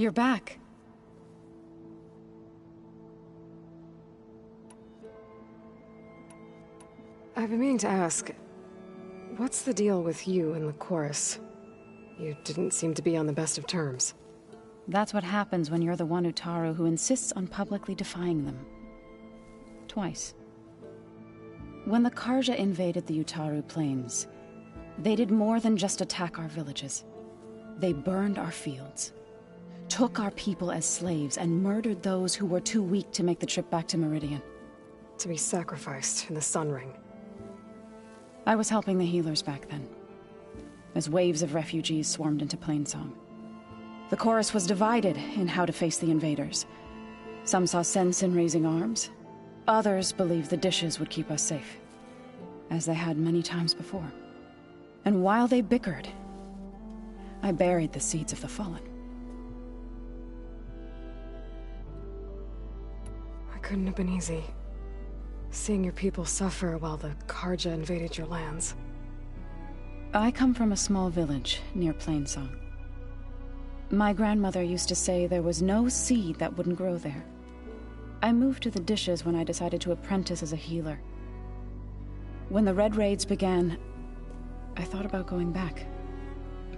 You're back. I've been meaning to ask, what's the deal with you and the chorus? You didn't seem to be on the best of terms. That's what happens when you're the one Utaru who insists on publicly defying them. Twice. When the Karja invaded the Utaru plains, they did more than just attack our villages. They burned our fields, took our people as slaves, and murdered those who were too weak to make the trip back to Meridian. To be sacrificed in the Sun Ring. I was helping the healers back then, as waves of refugees swarmed into Plainsong. The chorus was divided in how to face the invaders. Some saw sense in raising arms. Others believed the dishes would keep us safe, as they had many times before. And while they bickered, I buried the seeds of the fallen. It couldn't have been easy. Seeing your people suffer while the Karja invaded your lands. I come from a small village near Plainsong. My grandmother used to say there was no seed that wouldn't grow there. I moved to the dishes when I decided to apprentice as a healer. When the Red Raids began, I thought about going back.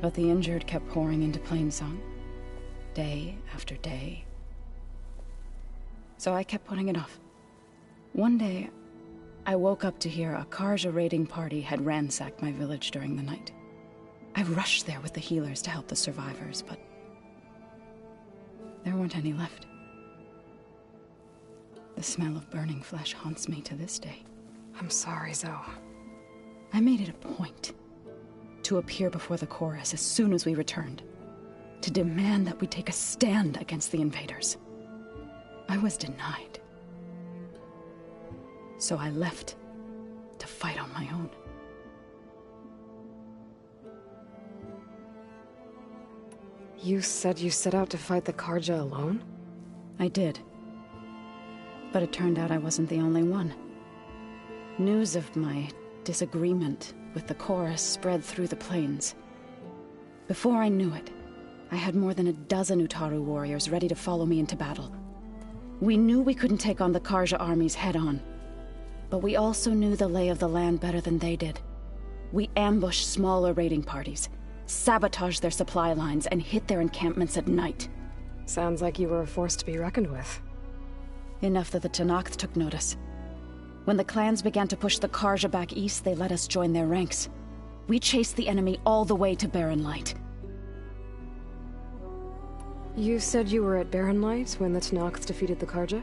But the injured kept pouring into Plainsong, day after day. So I kept putting it off. One day, I woke up to hear a Karja raiding party had ransacked my village during the night. I rushed there with the healers to help the survivors, but there weren't any left. The smell of burning flesh haunts me to this day. I'm sorry, Zoe. I made it a point to appear before the chorus as soon as we returned, to demand that we take a stand against the invaders. I was denied. So I left to fight on my own. You said you set out to fight the Karja alone? I did. But it turned out I wasn't the only one. News of my disagreement with the chorus spread through the plains. Before I knew it, I had more than a dozen Utaru warriors ready to follow me into battle. We knew we couldn't take on the Karja armies head-on, but we also knew the lay of the land better than they did. We ambushed smaller raiding parties, sabotaged their supply lines, and hit their encampments at night. Sounds like you were a force to be reckoned with. Enough that the Tenakth took notice. When the clans began to push the Karja back east, they let us join their ranks. We chased the enemy all the way to Barren Light. You said you were at Barren Light when the Tenakth defeated the Karja?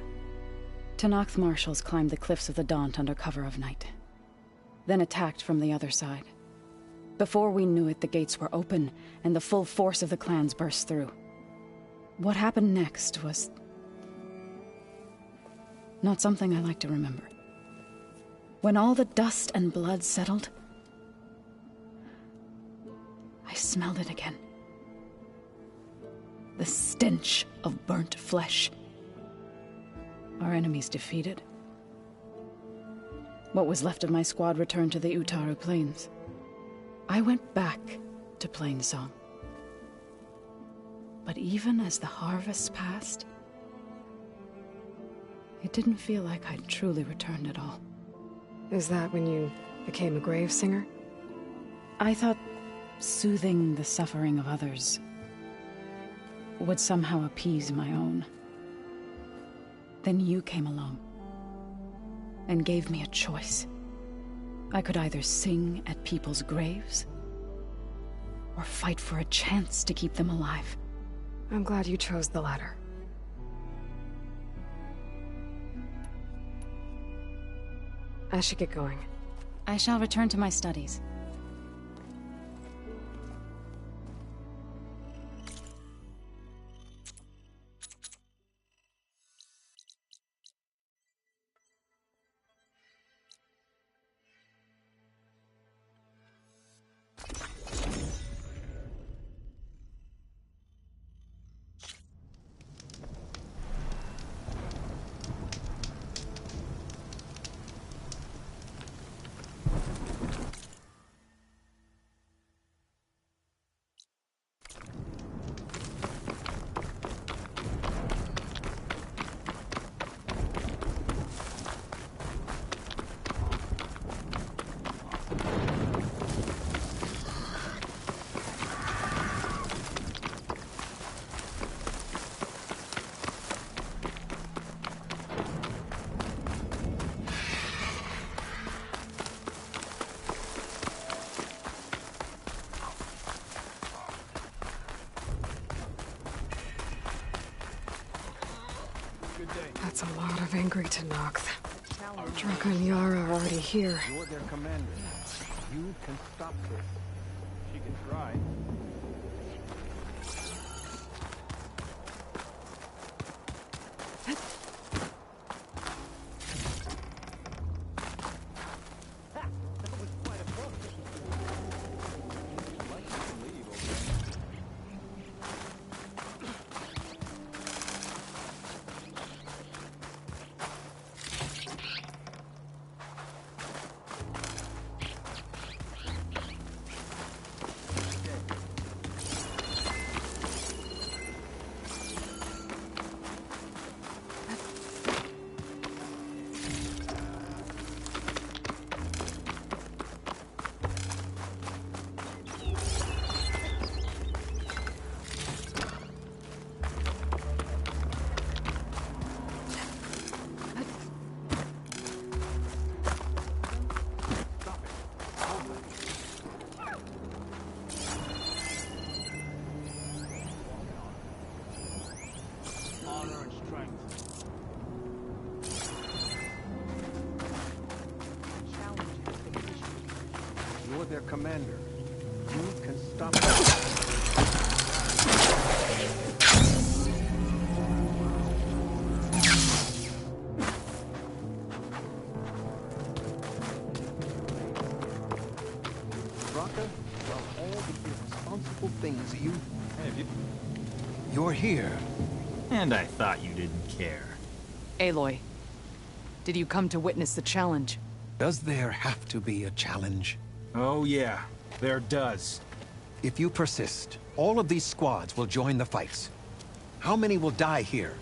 Tenakth marshals climbed the cliffs of the Daunt under cover of night, then attacked from the other side. Before we knew it, the gates were open, and the full force of the clans burst through. What happened next was not something I like to remember. When all the dust and blood settled, I smelled it again. The stench of burnt flesh. Our enemies defeated. What was left of my squad returned to the Utaru Plains. I went back to Plainsong. But even as the harvest passed, it didn't feel like I'd truly returned at all. Is that when you became a grave singer? I thought soothing the suffering of others would somehow appease my own. Then you came along and gave me a choice. I could either sing at people's graves or fight for a chance to keep them alive. I'm glad you chose the latter. I should get going. I shall return to my studies. That's a lot of angry Tenakth. Draka and Yara are already here. You're their commander. You can stop this. She can try. You're their commander. You can stop them. Draka, well, all the irresponsible things you... You're here. And I thought you didn't care. Aloy, did you come to witness the challenge? Does there have to be a challenge? Oh yeah, there does. If you persist, all of these squads will join the fights. How many will die here?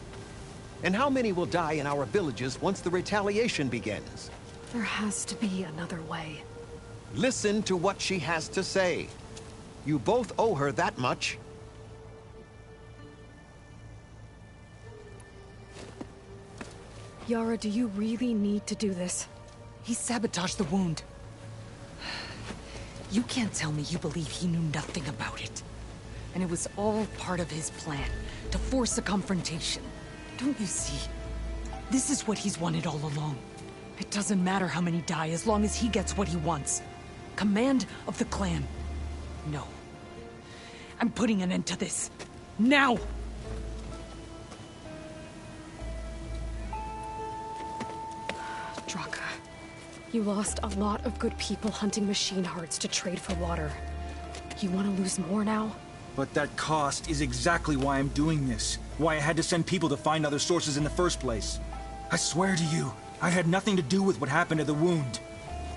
And how many will die in our villages once the retaliation begins? There has to be another way. Listen to what she has to say. You both owe her that much. Yara, do you really need to do this? He sabotaged the wound. You can't tell me you believe he knew nothing about it. And it was all part of his plan, to force a confrontation. Don't you see? This is what he's wanted all along. It doesn't matter how many die as long as he gets what he wants. Command of the clan. No. I'm putting an end to this. Now! Draka, you lost a lot of good people hunting machine hearts to trade for water. You want to lose more now? But that cost is exactly why I'm doing this. Why I had to send people to find other sources in the first place. I swear to you, I had nothing to do with what happened to the wound.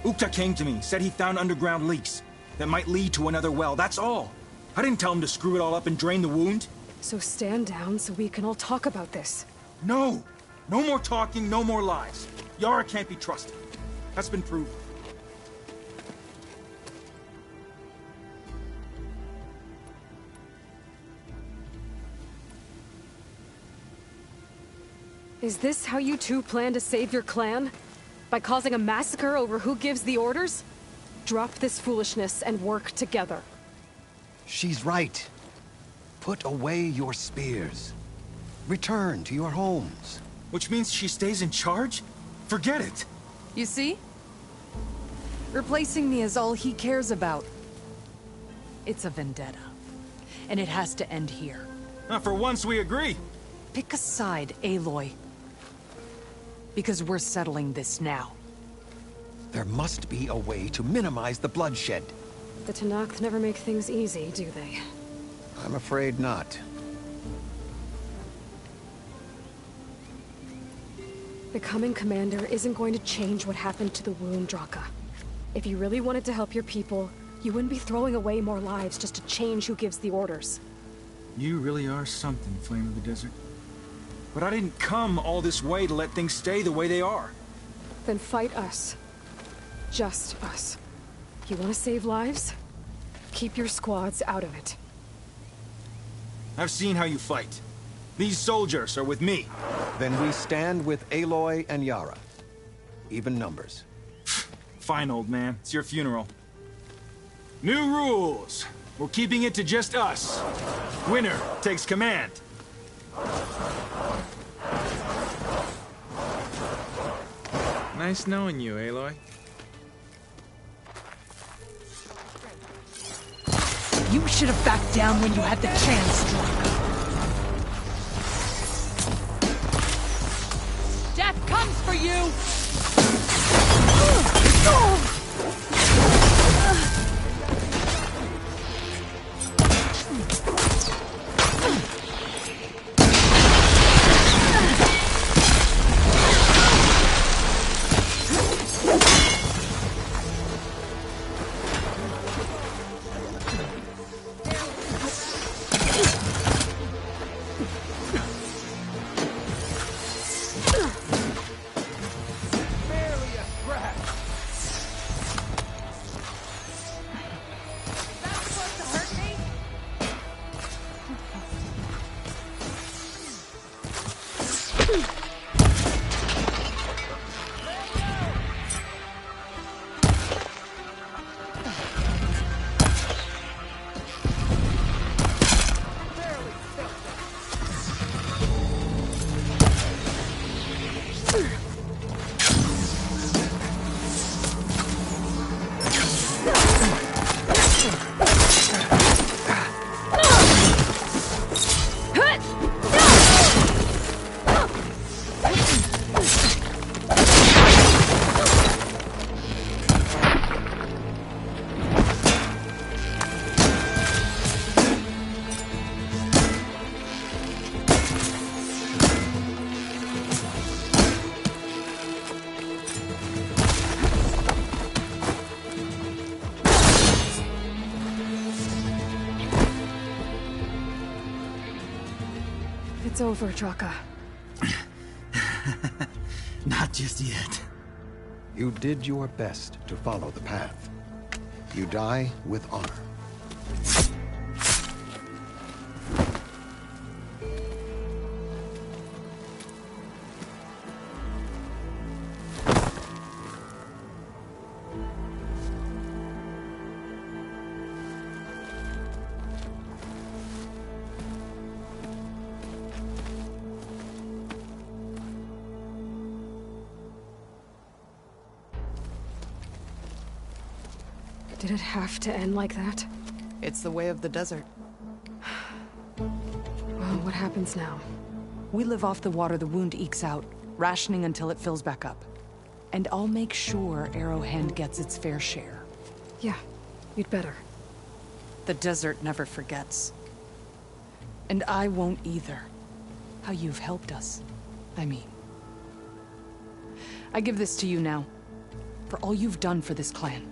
Ukta came to me, said he found underground leaks that might lead to another well, that's all. I didn't tell him to screw it all up and drain the wound. So stand down so we can all talk about this. No! No more talking, no more lies. Yara can't be trusted. That's been proven. Is this how you two plan to save your clan? By causing a massacre over who gives the orders? Drop this foolishness and work together. She's right. Put away your spears. Return to your homes. Which means she stays in charge? Forget it. You see? Replacing me is all he cares about. It's a vendetta. And it has to end here. For once we agree. Pick a side, Aloy. Because we're settling this now. There must be a way to minimize the bloodshed. The Tenakth never make things easy, do they? I'm afraid not. Becoming commander isn't going to change what happened to the wound, Draka. If you really wanted to help your people, you wouldn't be throwing away more lives just to change who gives the orders. You really are something, Flame of the Desert. But I didn't come all this way to let things stay the way they are. Then fight us. Just us. You want to save lives? Keep your squads out of it. I've seen how you fight. These soldiers are with me. Then we stand with Aloy and Yara. Even numbers. Fine, old man. It's your funeral. New rules. We're keeping it to just us. Winner takes command. Nice knowing you, Aloy. You should have backed down when you had the chance, Draka. Death comes for you! It's over, Draka. Not just yet. You did your best to follow the path. You die with honor. Did it have to end like that? It's the way of the desert. Well, what happens now? We live off the water the wound ekes out, rationing until it fills back up. And I'll make sure Arrowhand gets its fair share. Yeah, you'd better. The desert never forgets. And I won't either. How you've helped us, I mean. I give this to you now, for all you've done for this clan.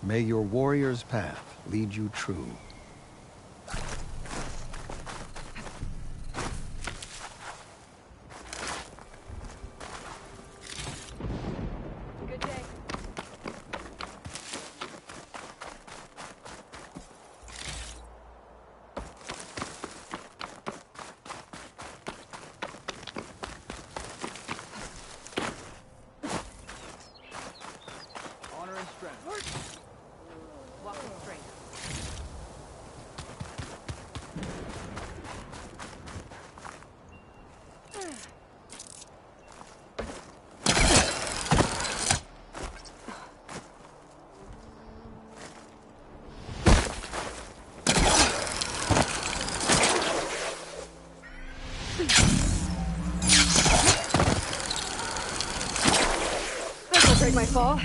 May your warrior's path lead you true. This'll break my fall.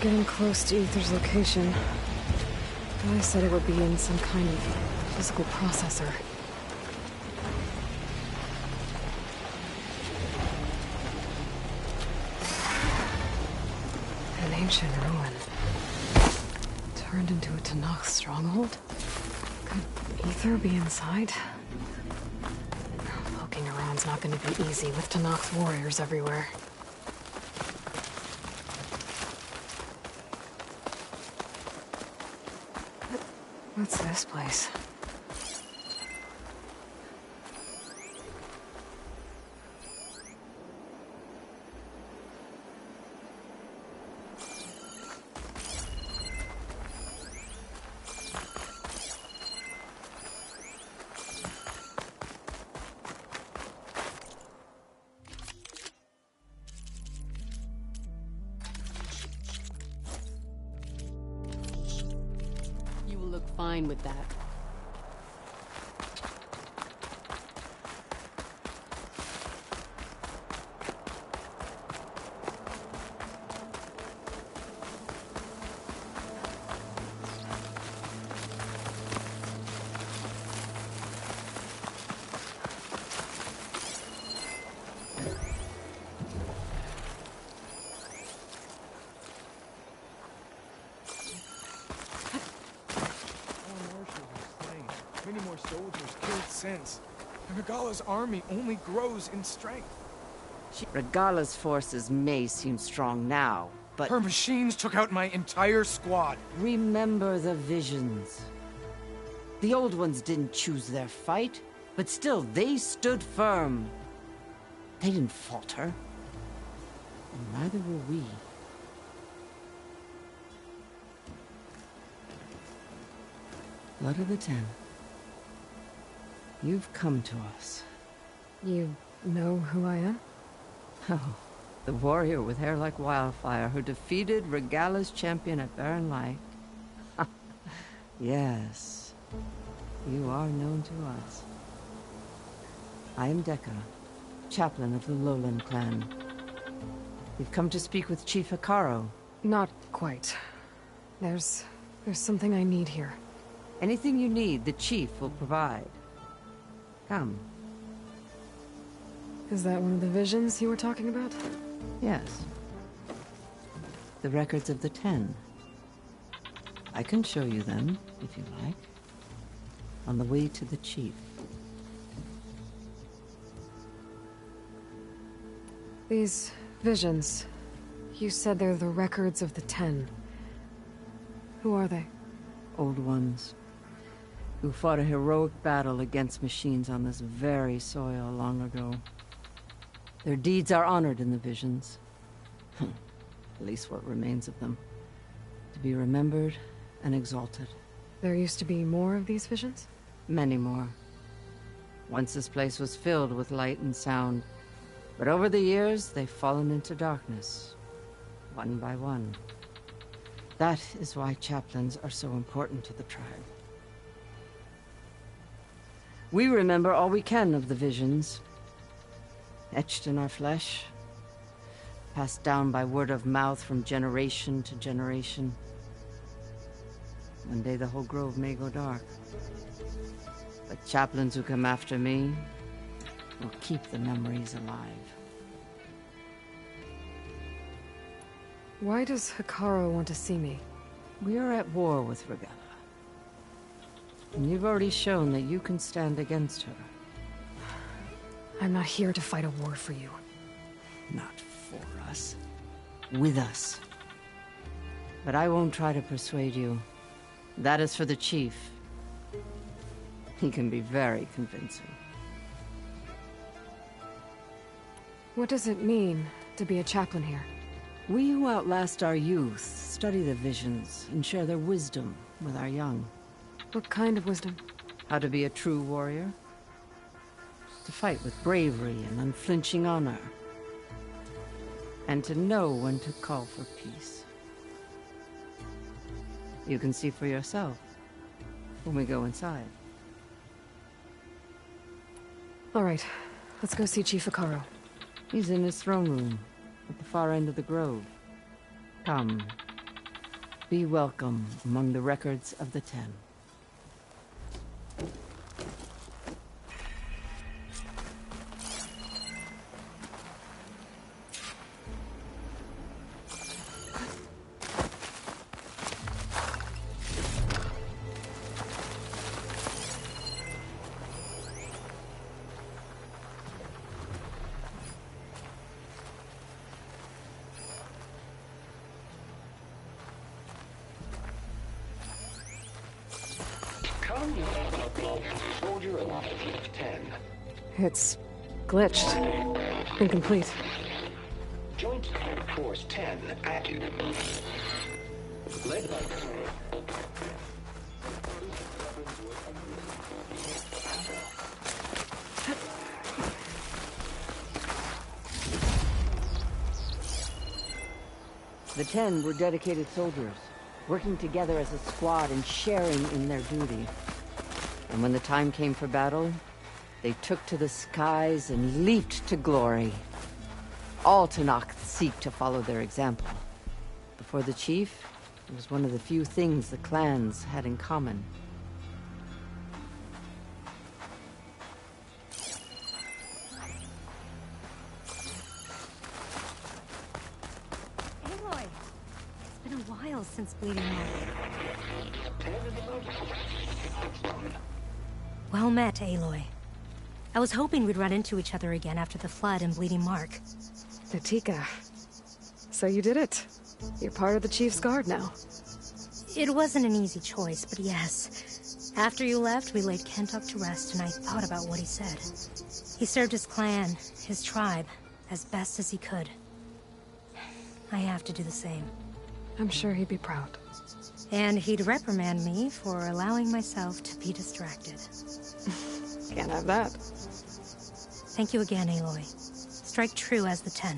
getting close to Ether's location. Guy said it would be in some kind of physical processor. An ancient ruin. Turned into a Tanakh stronghold? Could Ether be inside? Poking around's not going to be easy with Tanakh's warriors everywhere. What's this place? You will look fine with that. Many more soldiers killed since. And Regala's army only grows in strength. Regala's forces may seem strong now, but... Her machines took out my entire squad. remember the visions. The old ones didn't choose their fight, but still, they stood firm. They didn't falter. And neither will we. Blood of the Ten. You've come to us. You know who I am? Oh, the warrior with hair like wildfire who defeated Regala's champion at Barren Light. Yes, you are known to us. I am Dekka, chaplain of the Lowland clan. You've come to speak with Chief Hikaru. Not quite. There's something I need here. Anything you need, the chief will provide. Come. Is that one of the visions you were talking about? Yes. The records of the Ten. I can show you them, if you like. On the way to the chief. These visions, you said they're the records of the Ten. Who are they? Old ones. Who fought a heroic battle against machines on this very soil long ago. Their deeds are honored in the visions. At least what remains of them. To be remembered and exalted. There used to be more of these visions? Many more. Once this place was filled with light and sound. But over the years, they've fallen into darkness. One by one. That is why chaplains are so important to the tribe. We remember all we can of the visions. Etched in our flesh. Passed down by word of mouth from generation to generation. One day the whole grove may go dark. But chaplains who come after me will keep the memories alive. Why does Hikaru want to see me? We are at war with Regala. And you've already shown that you can stand against her. I'm not here to fight a war for you. Not for us. With us. But I won't try to persuade you. That is for the chief. He can be very convincing. What does it mean to be a chaplain here? We who outlast our youth study the visions and share their wisdom with our young. What kind of wisdom? How to be a true warrior. To fight with bravery and unflinching honor. And to know when to call for peace. You can see for yourself when we go inside. All right, let's go see Chief Hikaru. He's in his throne room, at the far end of the grove. Come. Be welcome among the records of the Ten. Soldier alive, 10. It's glitched. Incomplete. Joint Force 10 active. Led by... The Ten were dedicated soldiers, working together as a squad and sharing in their duty. And when the time came for battle, they took to the skies and leaped to glory. All Tenakth seek to follow their example. Before the chief, it was one of the few things the clans had in common. Aloy! It's been a while since Bleeding Mark. Well met, Aloy. I was hoping we'd run into each other again after the flood in Bleeding Mark. Natika. So you did it. You're part of the Chief's Guard now. It wasn't an easy choice, but yes. After you left, we laid Kentuck to rest, and I thought about what he said. He served his clan, his tribe, as best as he could. I have to do the same. I'm sure he'd be proud. And he'd reprimand me for allowing myself to be distracted. Can't have that. Thank you again, Aloy. Strike true as the 10.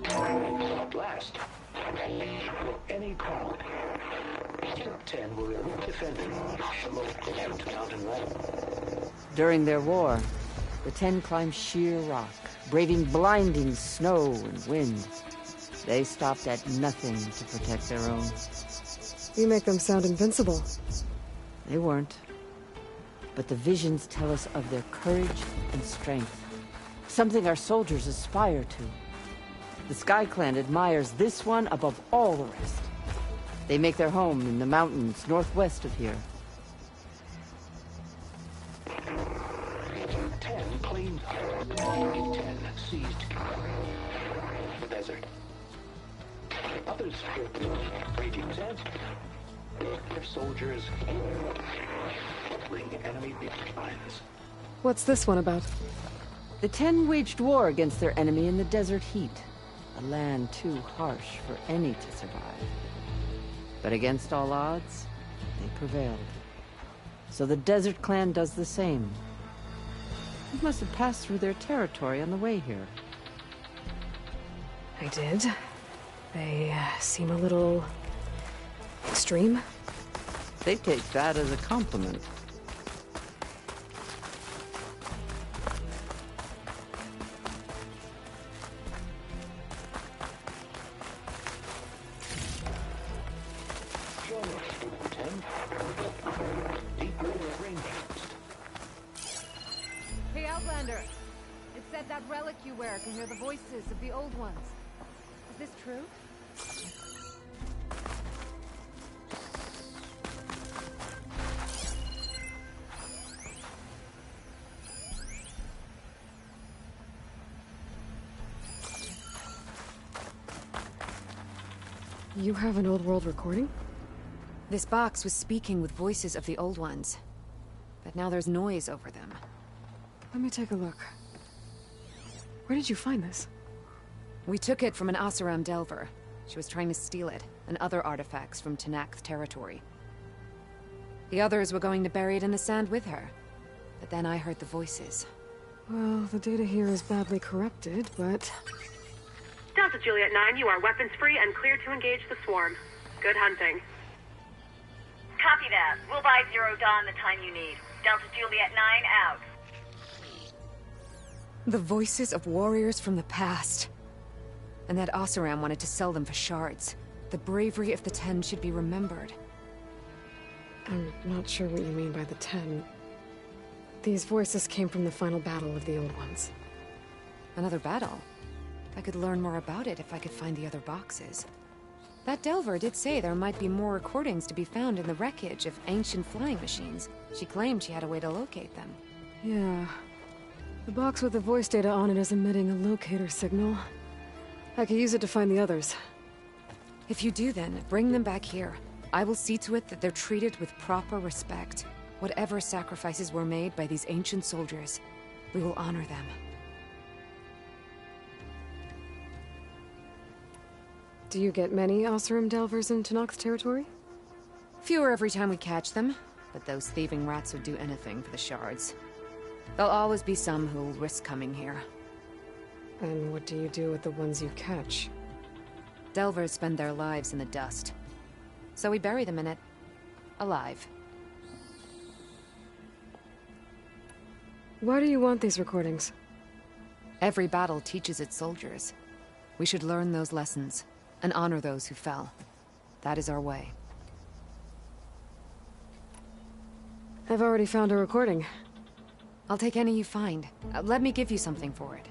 At last, any crowd. 10 were defending the most mountain wall. During their war, the Ten climbed sheer rock, braving blinding snow and wind. They stopped at nothing to protect their own. You make them sound invincible. They weren't. But the visions tell us of their courage and strength. Something our soldiers aspire to. The Sky Clan admires this one above all the rest. They make their home in the mountains northwest of here. 10 claimed 10 seized the desert. Others raging sands. Their soldiers battling enemy lines. What's this one about? The Ten waged war against their enemy in the desert heat. A land too harsh for any to survive. But against all odds, they prevailed. So the Desert Clan does the same. You must have passed through their territory on the way here. I did. They seem a little... extreme? They take that as a compliment. Hey, Outlander! It said that relic you wear can hear the voices of the old ones. Is this true? You have an old world recording? This box was speaking with voices of the old ones. But now there's noise over them. Let me take a look. Where did you find this? We took it from an Oseram Delver. She was trying to steal it, and other artifacts from Tenakth territory. The others were going to bury it in the sand with her. But then I heard the voices. Well, the data here is badly corrupted, but... Delta Juliet 9, you are weapons-free and clear to engage the swarm. Good hunting. Copy that. We'll buy Zero Dawn the time you need. Delta Juliet 9 out. The voices of warriors from the past. And that Oseram wanted to sell them for shards. The bravery of the 10 should be remembered. I'm not sure what you mean by the 10. These voices came from the final battle of the Old Ones. Another battle? I could learn more about it if I could find the other boxes. That Delver did say there might be more recordings to be found in the wreckage of ancient flying machines. She claimed she had a way to locate them. Yeah. The box with the voice data on it is emitting a locator signal. I could use it to find the others. If you do then, bring them back here. I will see to it that they're treated with proper respect. Whatever sacrifices were made by these ancient soldiers, we will honor them. Do you get many Oseram Delvers in Tenakth's territory? Fewer every time we catch them, but those thieving rats would do anything for the shards. There'll always be some who'll risk coming here. And what do you do with the ones you catch? Delvers spend their lives in the dust. So we bury them in it. Alive. Why do you want these recordings? Every battle teaches its soldiers. We should learn those lessons, and honor those who fell. That is our way. I've already found a recording. I'll take any you find. Let me give you something for it.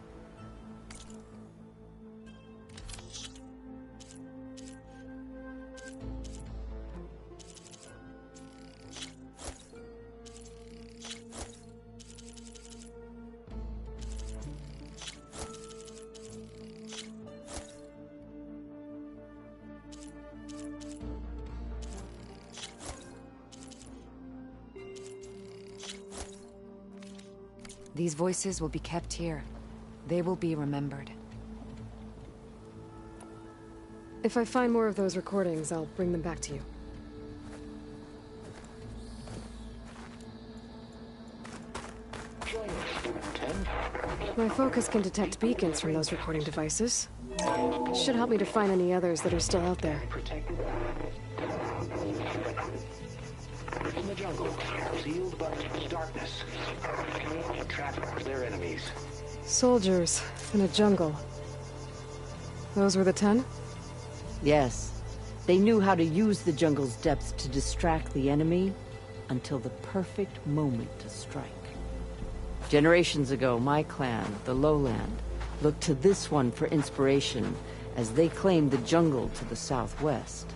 These voices will be kept here. They will be remembered. If I find more of those recordings, I'll bring them back to you. My focus can detect beacons from those recording devices. Should help me to find any others that are still out there. In the jungle, sealed but darkness. Came to trap their enemies. Soldiers in a jungle. Those were the 10? Yes. They knew how to use the jungle's depths to distract the enemy until the perfect moment to strike. Generations ago, my clan, the Lowland, looked to this one for inspiration as they claimed the jungle to the southwest.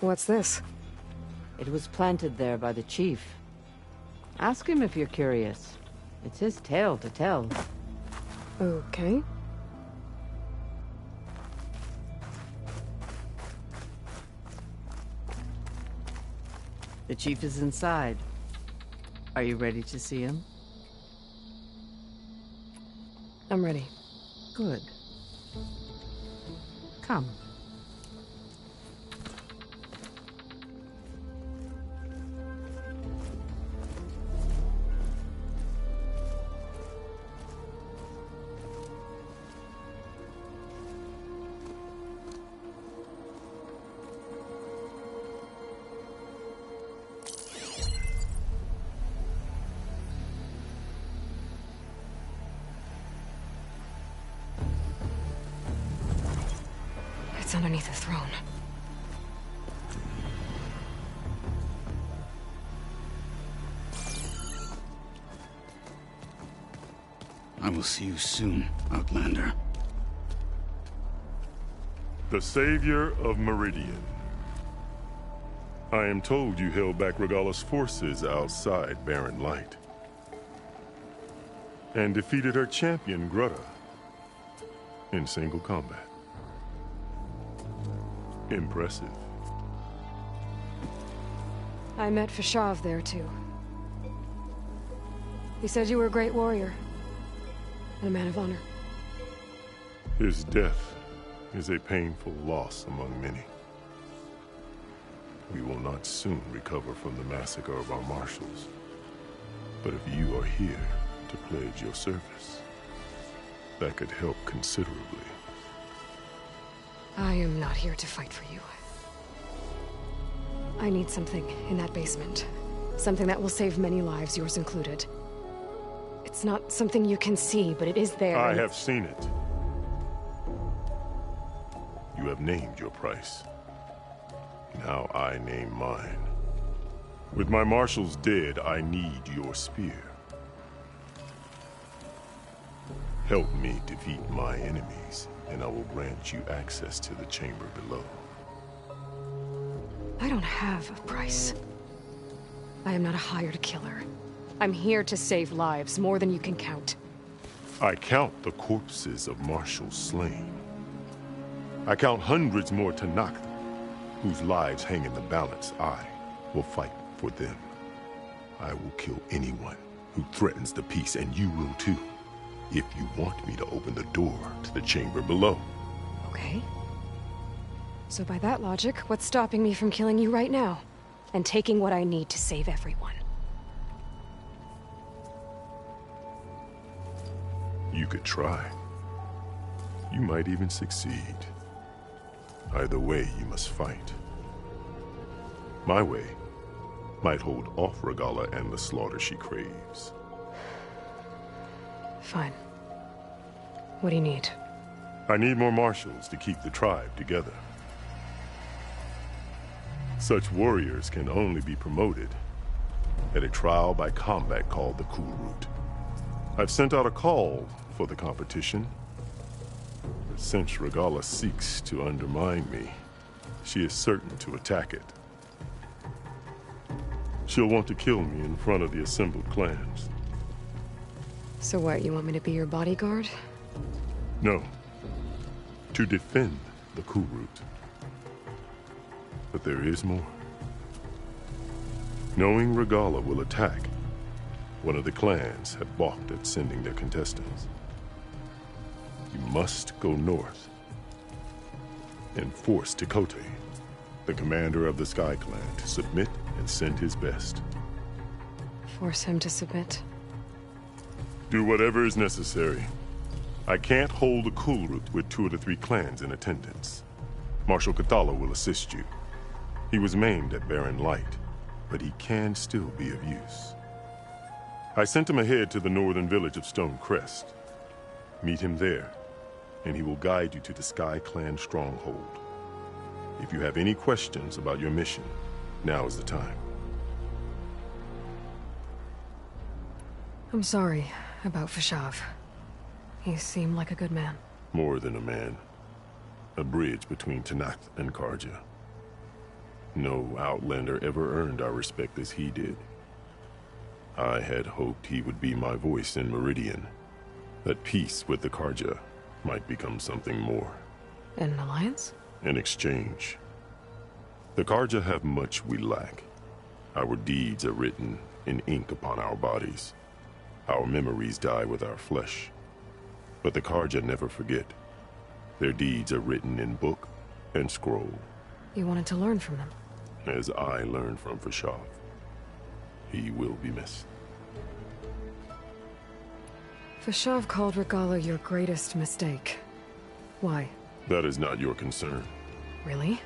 What's this? It was planted there by the chief. Ask him if you're curious. It's his tale to tell. Okay. The chief is inside. Are you ready to see him? I'm ready. Good. Come. It's underneath the throne. I will see you soon, Outlander. The Savior of Meridian. I am told you held back Regalla's forces outside Barren Light. And defeated her champion, Grutta, in single combat. Impressive. I met Fashav there, too. He said you were a great warrior. And a man of honor. His death is a painful loss among many. We will not soon recover from the massacre of our marshals. But if you are here to pledge your service, that could help considerably. I am not here to fight for you. I need something in that basement. Something that will save many lives, yours included. It's not something you can see, but it is there. I have seen it. You have named your price. Now I name mine. With my marshals dead, I need your spear. Help me defeat my enemies, and I will grant you access to the chamber below. I don't have a price. I am not a hired killer. I'm here to save lives, more than you can count. I count the corpses of marshals slain. I count hundreds more Tanakh, whose lives hang in the balance. I will fight for them. I will kill anyone who threatens the peace, and you will too, if you want me to open the door to the chamber below. Okay. So by that logic, what's stopping me from killing you right now? And taking what I need to save everyone? You could try. You might even succeed. Either way, you must fight. My way might hold off Regalla and the slaughter she craves. Fine. What do you need? I need more marshals to keep the tribe together. Such warriors can only be promoted at a trial by combat called the Cool Route. I've sent out a call for the competition. But since Regalla seeks to undermine me, she is certain to attack it. She'll want to kill me in front of the assembled clans. So what, you want me to be your bodyguard? No. To defend the Cool Route. But there is more. Knowing Regalla will attack, one of the clans had balked at sending their contestants. You must go north and force Tekote, the commander of the Sky Clan, to submit and send his best. Force him to submit? Do whatever is necessary. I can't hold the Cool Route with 2 of the 3 clans in attendance. Marshal Kathala will assist you. He was maimed at Barren Light, but he can still be of use. I sent him ahead to the northern village of Stone Crest. Meet him there, and he will guide you to the Sky Clan stronghold. If you have any questions about your mission, now is the time. I'm sorry about Fashav. He seemed like a good man. More than a man. A bridge between Tanakh and Karja. No Outlander ever earned our respect as he did. I had hoped he would be my voice in Meridian, that peace with the Karja might become something more. An alliance? In exchange. The Karja have much we lack. Our deeds are written in ink upon our bodies. Our memories die with our flesh. But the Karja never forget. Their deeds are written in book and scroll. You wanted to learn from them? As I learned from Fashav. He will be missed. Fashav called Regalla your greatest mistake. Why? That is not your concern. Really?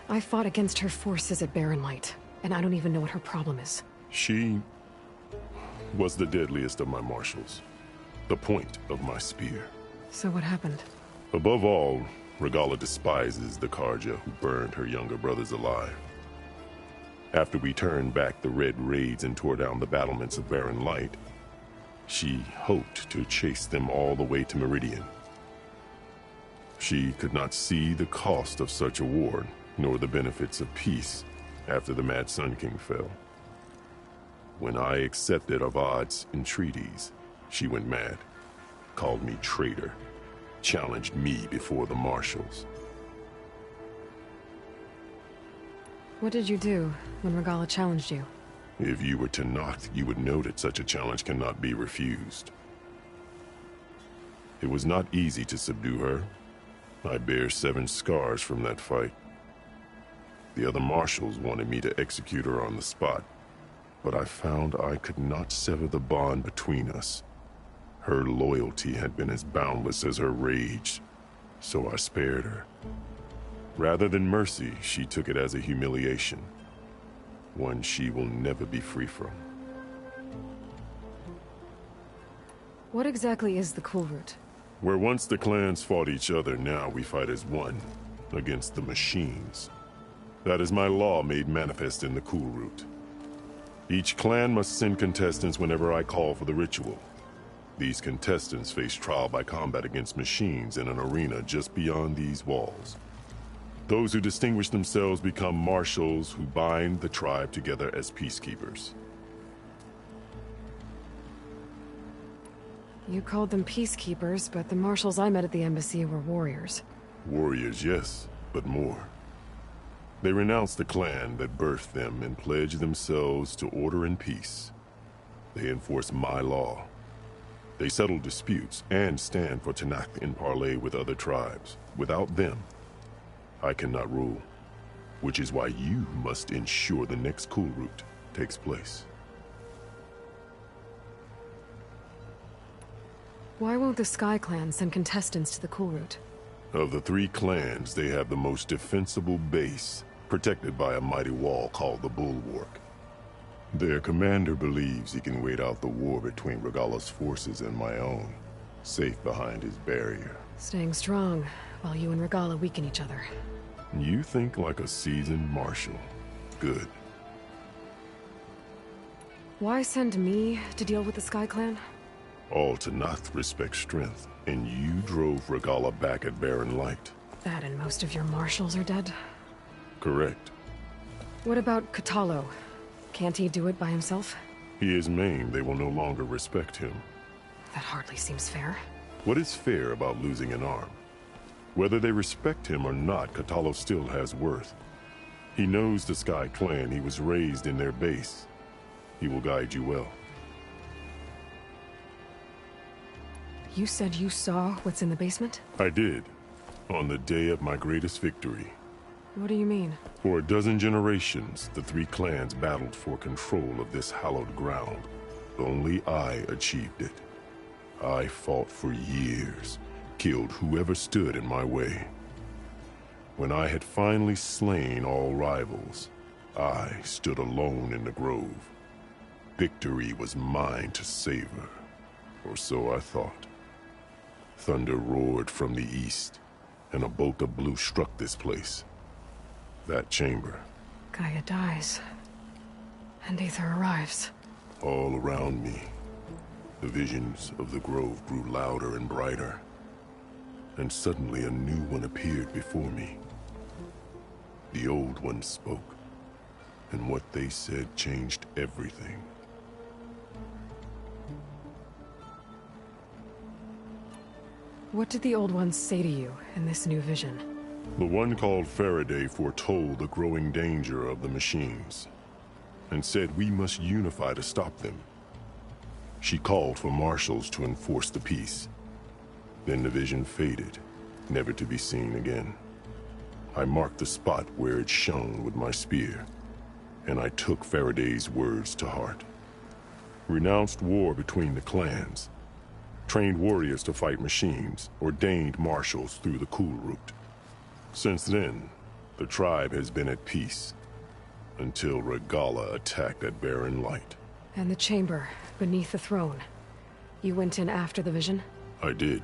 I fought against her forces at Barren Light, and I don't even know what her problem is. She was the deadliest of my marshals. The point of my spear. So what happened? Above all, Regalla despises the Karja who burned her younger brothers alive. After we turned back the Red Raids and tore down the battlements of Barren Light, she hoped to chase them all the way to Meridian. She could not see the cost of such a war, nor the benefits of peace, after the Mad Sun King fell. When I accepted Avad's entreaties, she went mad, called me traitor, challenged me before the marshals. What did you do when Regala challenged you? If you were to knock, you would know that such a challenge cannot be refused. It was not easy to subdue her. I bear 7 scars from that fight. The other marshals wanted me to execute her on the spot, but I found I could not sever the bond between us. Her loyalty had been as boundless as her rage, so I spared her. Rather than mercy, she took it as a humiliation, one she will never be free from. What exactly is the Cool Route? Where once the clans fought each other, now we fight as one, against the machines. That is my law made manifest in the Cool Route. Each clan must send contestants whenever I call for the ritual. These contestants face trial by combat against machines in an arena just beyond these walls. Those who distinguish themselves become marshals who bind the tribe together as peacekeepers. You called them peacekeepers, but the marshals I met at the embassy were warriors. Warriors, yes, but more. They renounce the clan that birthed them and pledge themselves to order and peace. They enforce my law. They settle disputes and stand for Tanakh in parley with other tribes. Without them, I cannot rule, which is why you must ensure the next Cool Route takes place. Why won't the Sky Clan send contestants to the Cool Route? Of the 3 clans, they have the most defensible base, protected by a mighty wall called the Bulwark. Their commander believes he can wait out the war between Regala's forces and my own, safe behind his barrier. Staying strong, while you and Regala weaken each other. You think like a seasoned marshal. Good. Why send me to deal with the Sky Clan? All Tanakh respect strength, and you drove Regala back at Barren Light. That and most of your marshals are dead? Correct. What about Katalo? Can't he do it by himself? He is maimed. They will no longer respect him. That hardly seems fair. What is fair about losing an arm? Whether they respect him or not, Katalo still has worth. He knows the Sky Clan. He was raised in their base. He will guide you well. You said you saw what's in the basement? I did, on the day of my greatest victory. What do you mean? For a dozen generations, the 3 clans battled for control of this hallowed ground. Only I achieved it. I fought for years, killed whoever stood in my way. When I had finally slain all rivals, I stood alone in the grove. Victory was mine to savor, or so I thought. Thunder roared from the east, and a bolt of blue struck this place. That chamber. Gaia dies, and Aether arrives. All around me, the visions of the grove grew louder and brighter, and suddenly a new one appeared before me. The old one spoke, and what they said changed everything. What did the old ones say to you in this new vision? The one called Faraday foretold the growing danger of the machines, and said we must unify to stop them. She called for marshals to enforce the peace. Then the vision faded, never to be seen again. I marked the spot where it shone with my spear, and I took Faraday's words to heart. Renounced war between the clans, trained warriors to fight machines, ordained marshals through the Cool Route. Since then, the tribe has been at peace, until Regala attacked at Barren Light. And the chamber, beneath the throne. You went in after the vision? I did.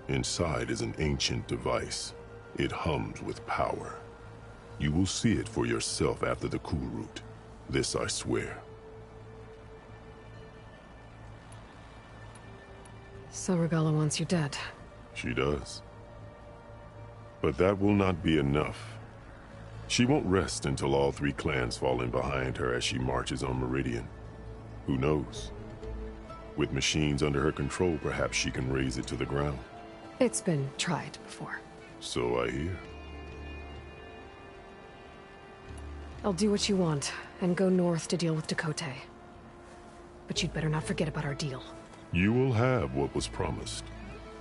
Inside is an ancient device. It hums with power. You will see it for yourself after the Cool Route. This I swear. So Regala wants you dead. She does. But that will not be enough. She won't rest until all 3 clans fall in behind her as she marches on Meridian. Who knows? With machines under her control, perhaps she can raise it to the ground. It's been tried before. So I hear. I'll do what you want, and go north to deal with Dakota. But you'd better not forget about our deal. You will have what was promised,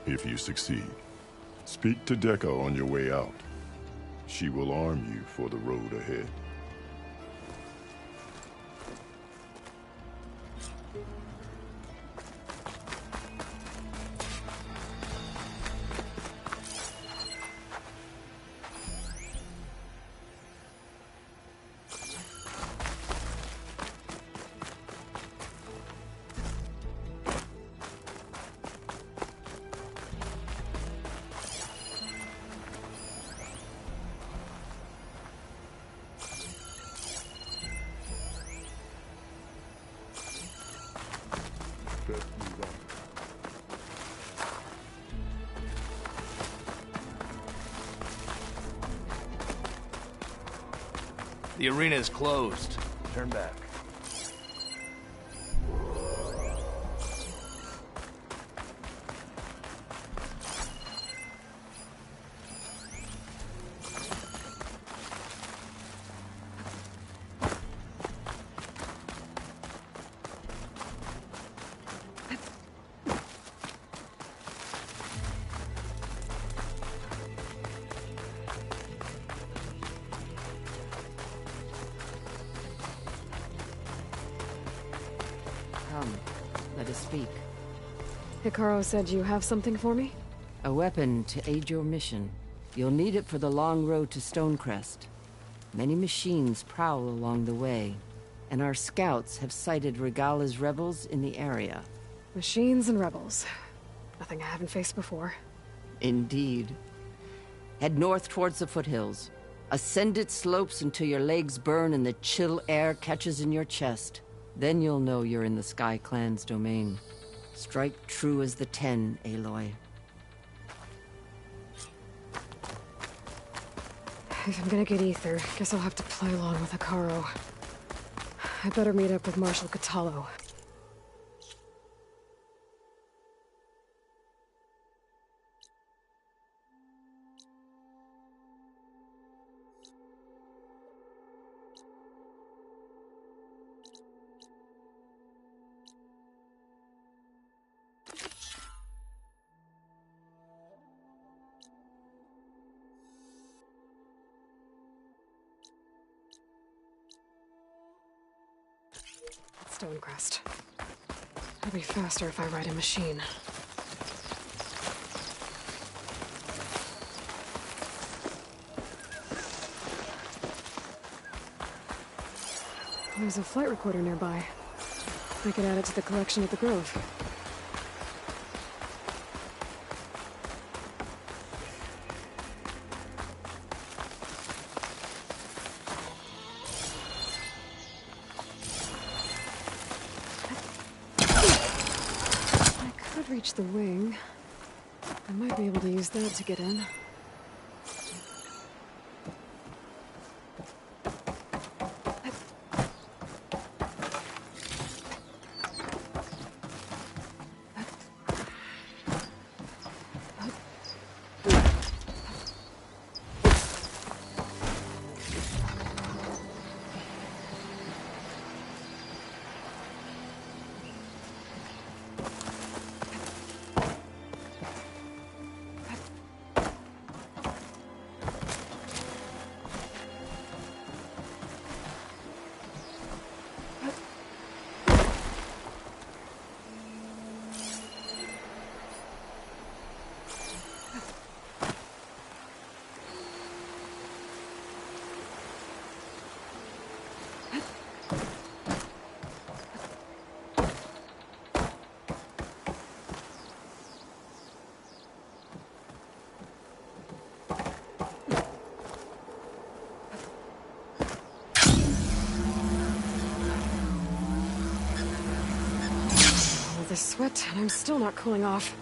if you succeed. Speak to Dekka on your way out. She will arm you for the road ahead. The arena is closed. Turn back. Come, let us speak. Hikaru said you have something for me? A weapon to aid your mission. You'll need it for the long road to Stonecrest. Many machines prowl along the way, and our scouts have sighted Regala's rebels in the area. Machines and rebels. Nothing I haven't faced before. Indeed. Head north towards the foothills. Ascend its slopes until your legs burn and the chill air catches in your chest. Then you'll know you're in the Sky Clan's domain. Strike true as the 10, Aloy. If I'm gonna get ether, guess I'll have to play along with Hikaru. I better meet up with Marshal Catallo. Stonecrest. It'll be faster if I ride a machine. There's a flight recorder nearby. I could add it to the collection at the Grove. Reach the wing. I might be able to use that to get in. This sweat, and I'm still not cooling off.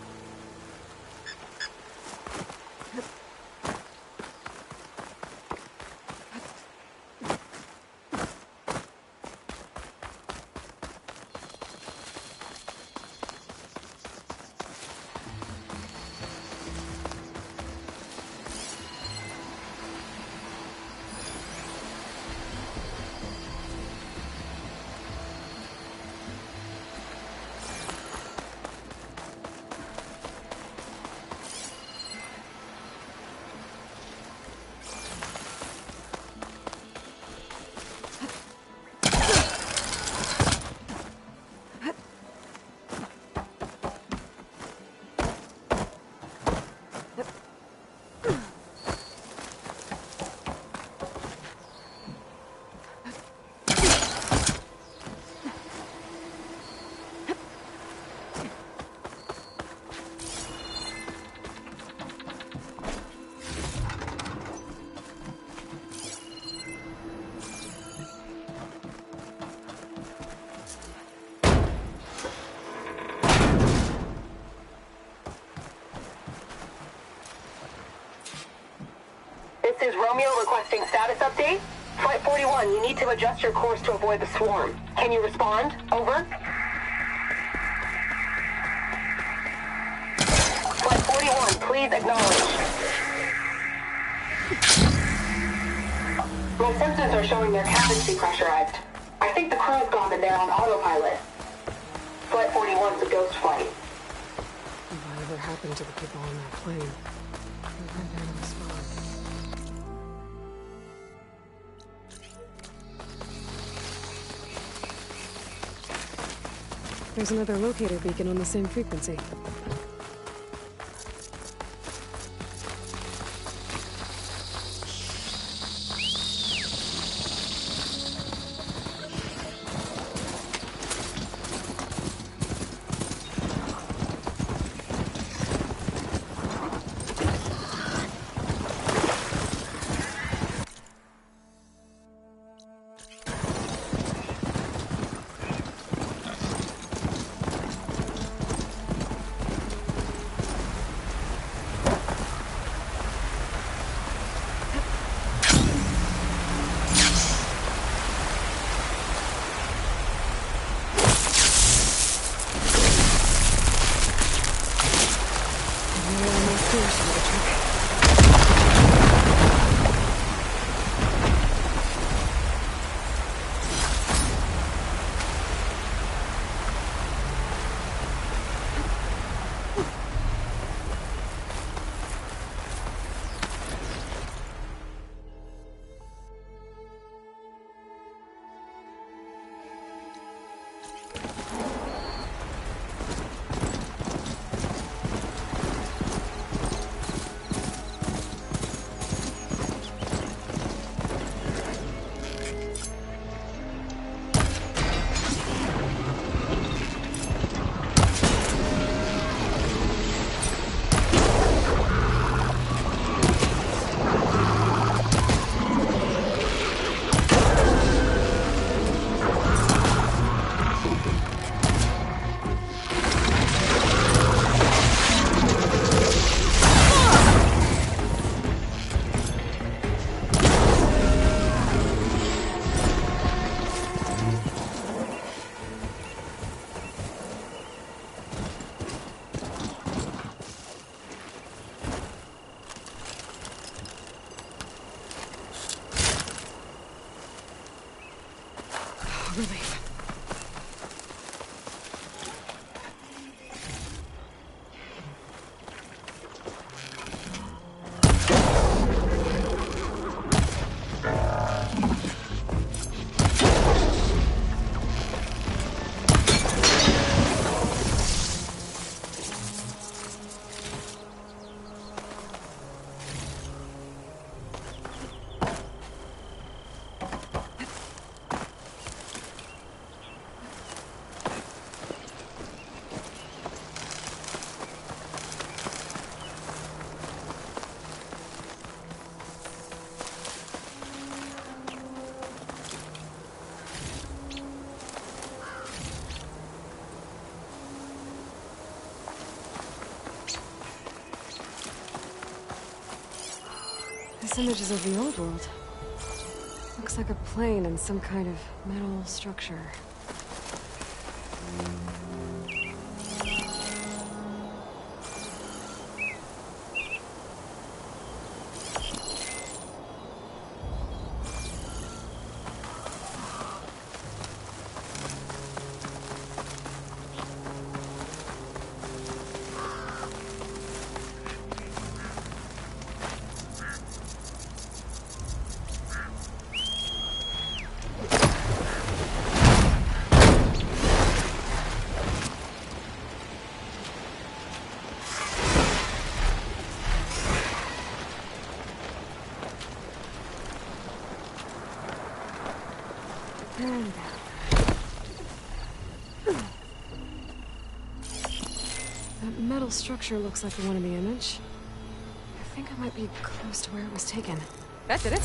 This is Romeo requesting status update. Flight 41, you need to adjust your course to avoid the swarm. Can you respond? Over. Flight 41, please acknowledge. My sensors are showing their cabins depressurized. I think the crew's gone and they're on autopilot. Flight 41's a ghost flight. Whatever happened to the people on that plane? Who went there to respond? There's another locator beacon on the same frequency. Relief. This image is of the old world. Looks like a plane and some kind of metal structure. That metal structure looks like the one in the image. I think I might be close to where it was taken. That did it.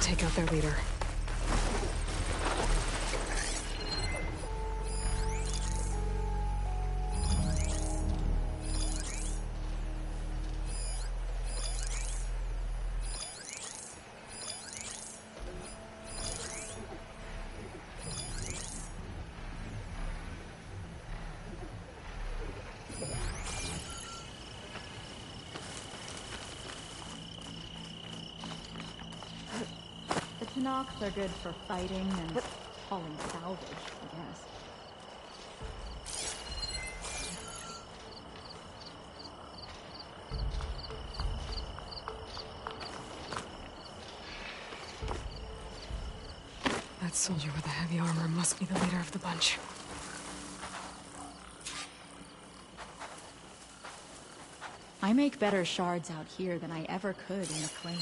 take out their leader. Knocks are good for fighting and hauling salvage, I guess. That soldier with the heavy armor must be the leader of the bunch. I make better shards out here than I ever could in the plain.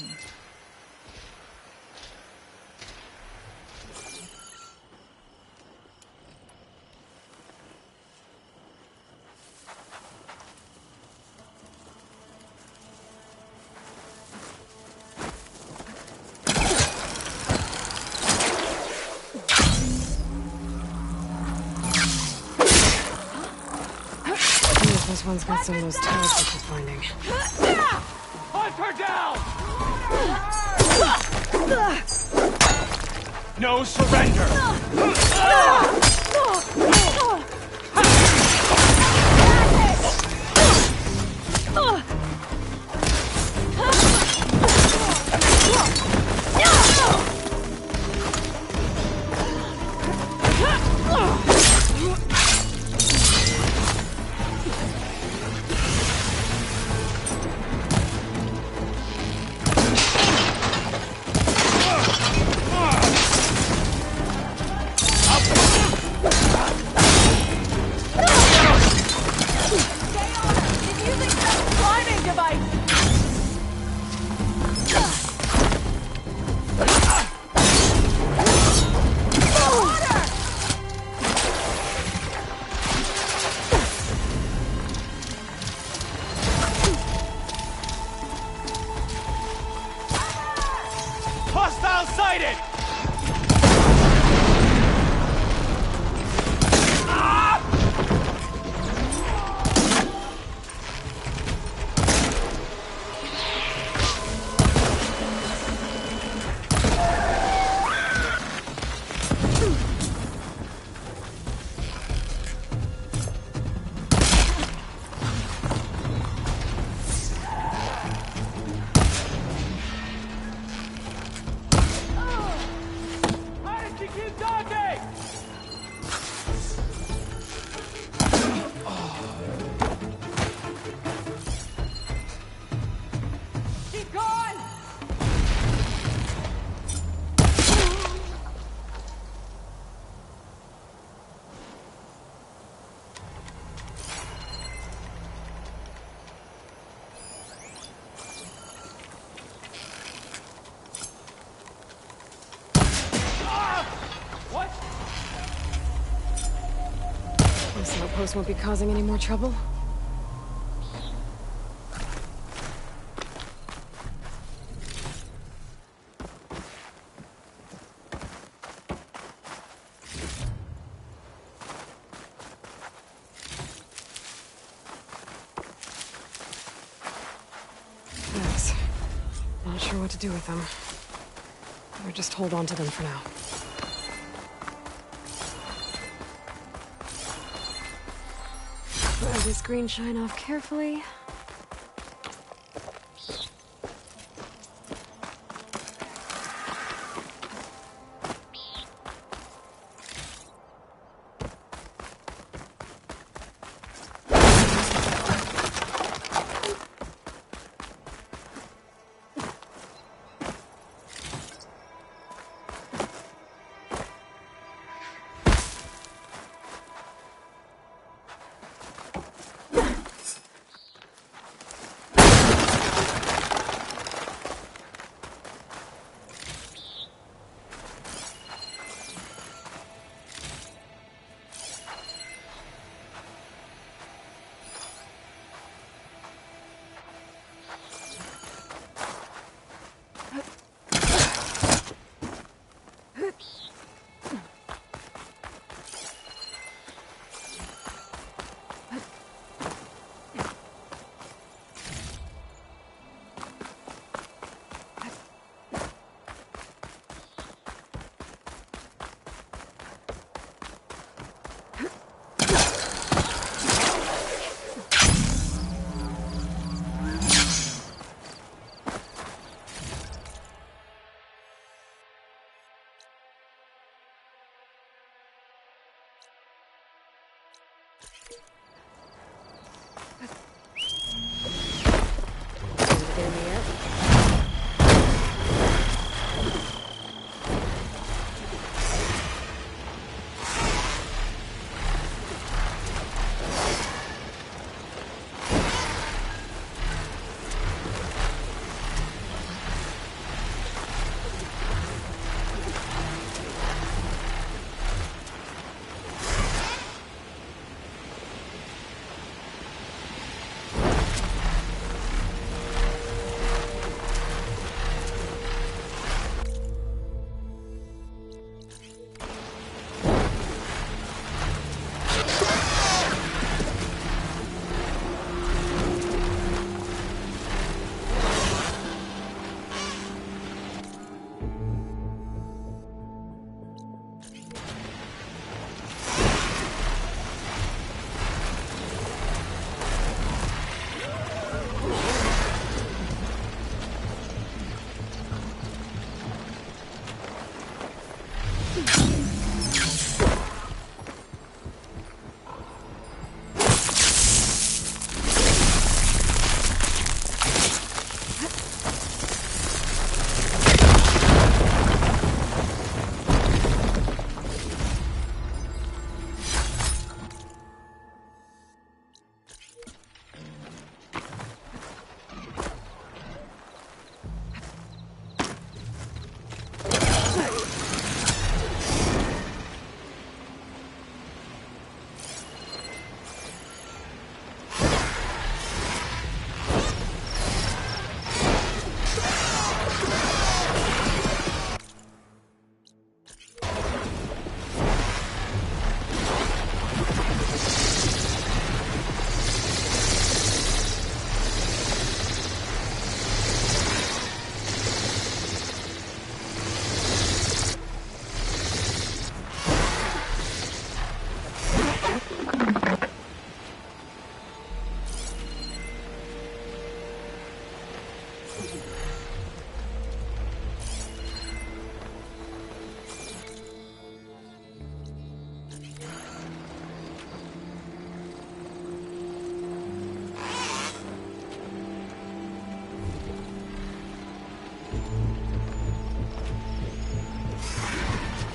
This one's got some of those tags that she's finding. Hunt her down! No surrender! Hostile sighted! This outpost won't be causing any more trouble. Thanks. Not sure what to do with them. Or just hold on to them for now. Let this green shine off carefully.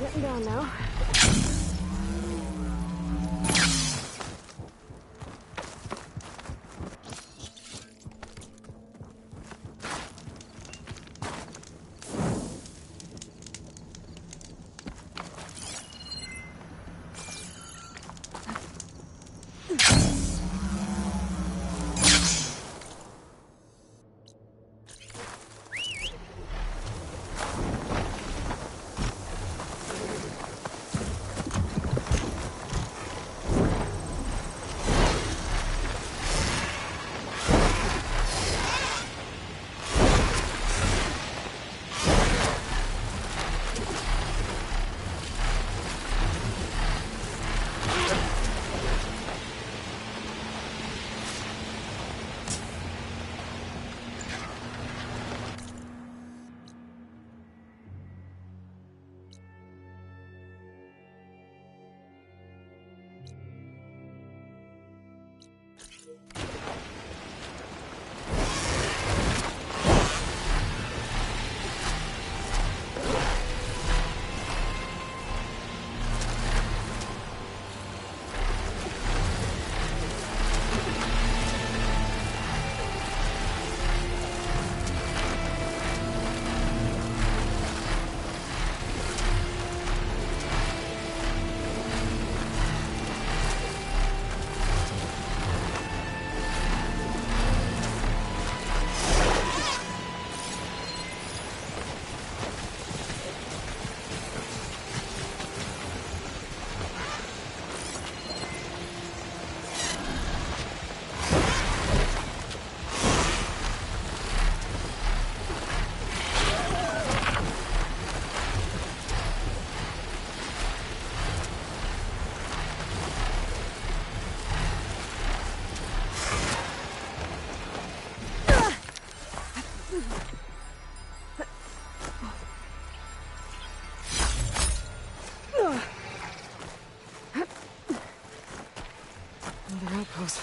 Getting down now.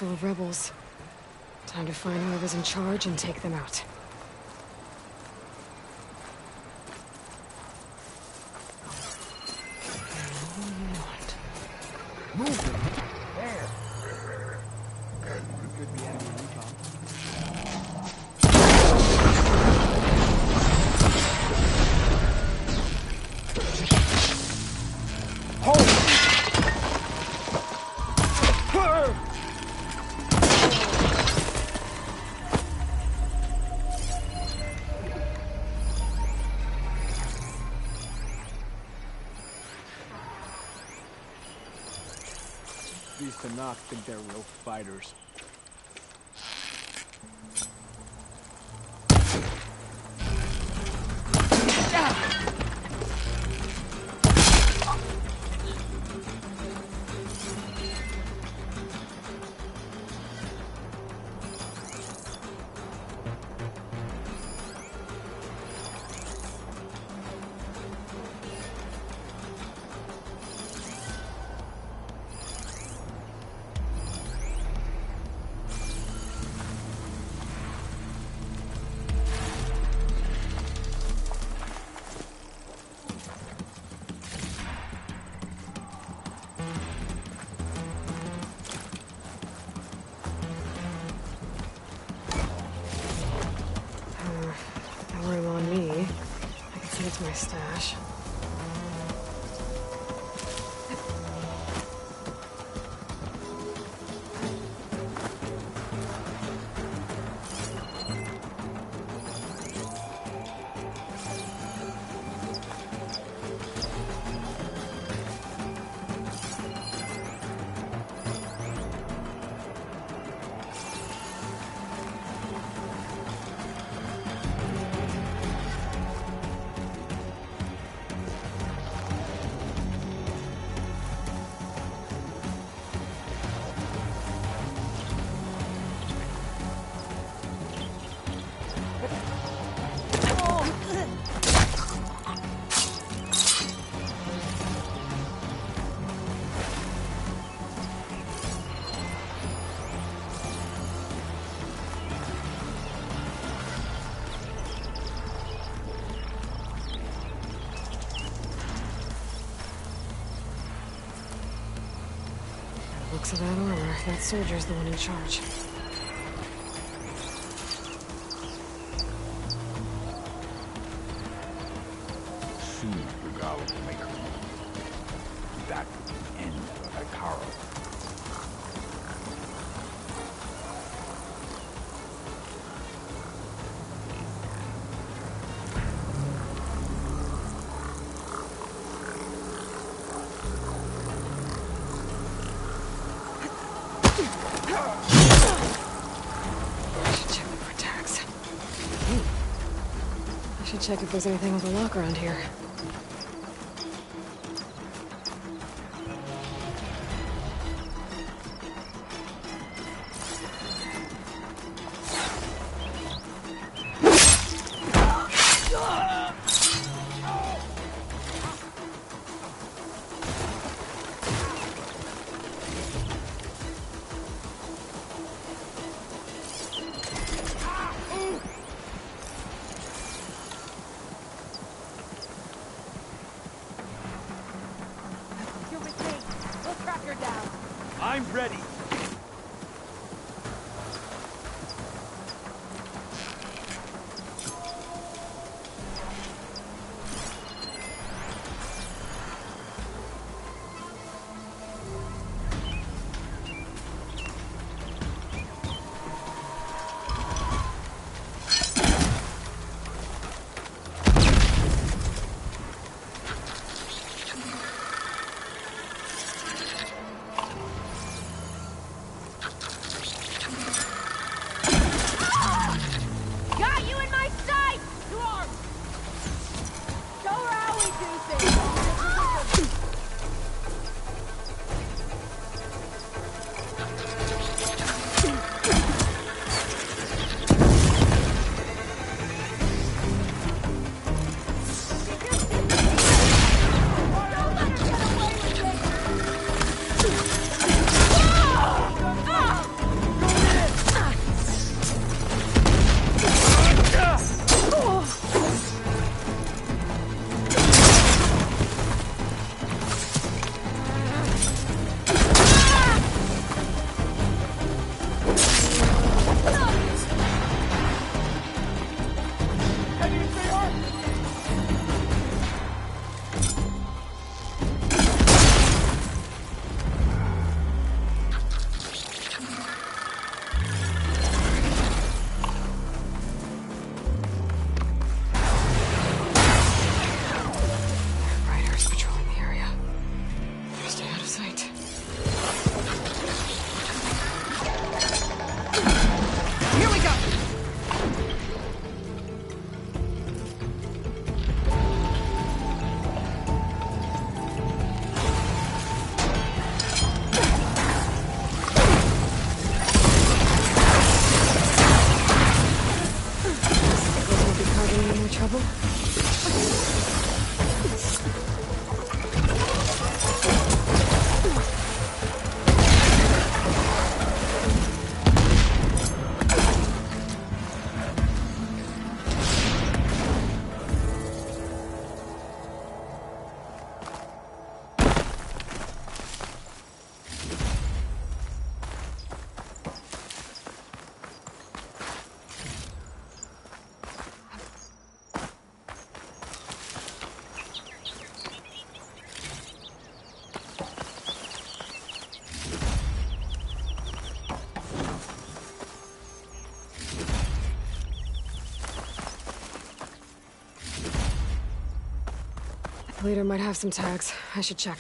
full of rebels. Time to find whoever's in charge and take them out. Move them! There! What could be enemy recon? These Tanakh think they're real fighters. No room on me. I can send it to my stash. Looks of that armor, that soldier's the one in charge. Soon Regala will make her move. That would be the end of Akaro. Check if there's anything with a lock around here. I'm ready. The leader might have some tags. I should check.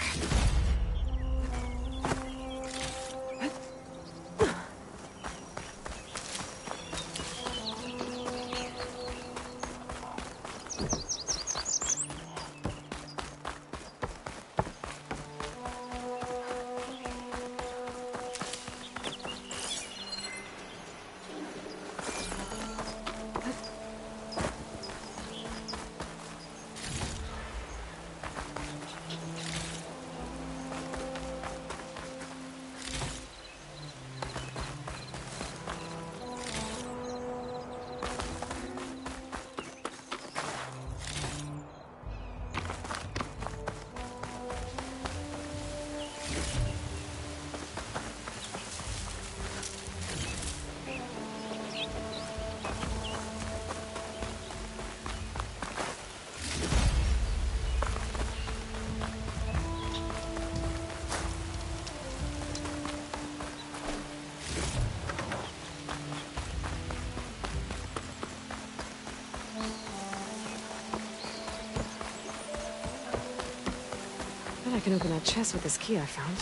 I can open that chest with this key I found.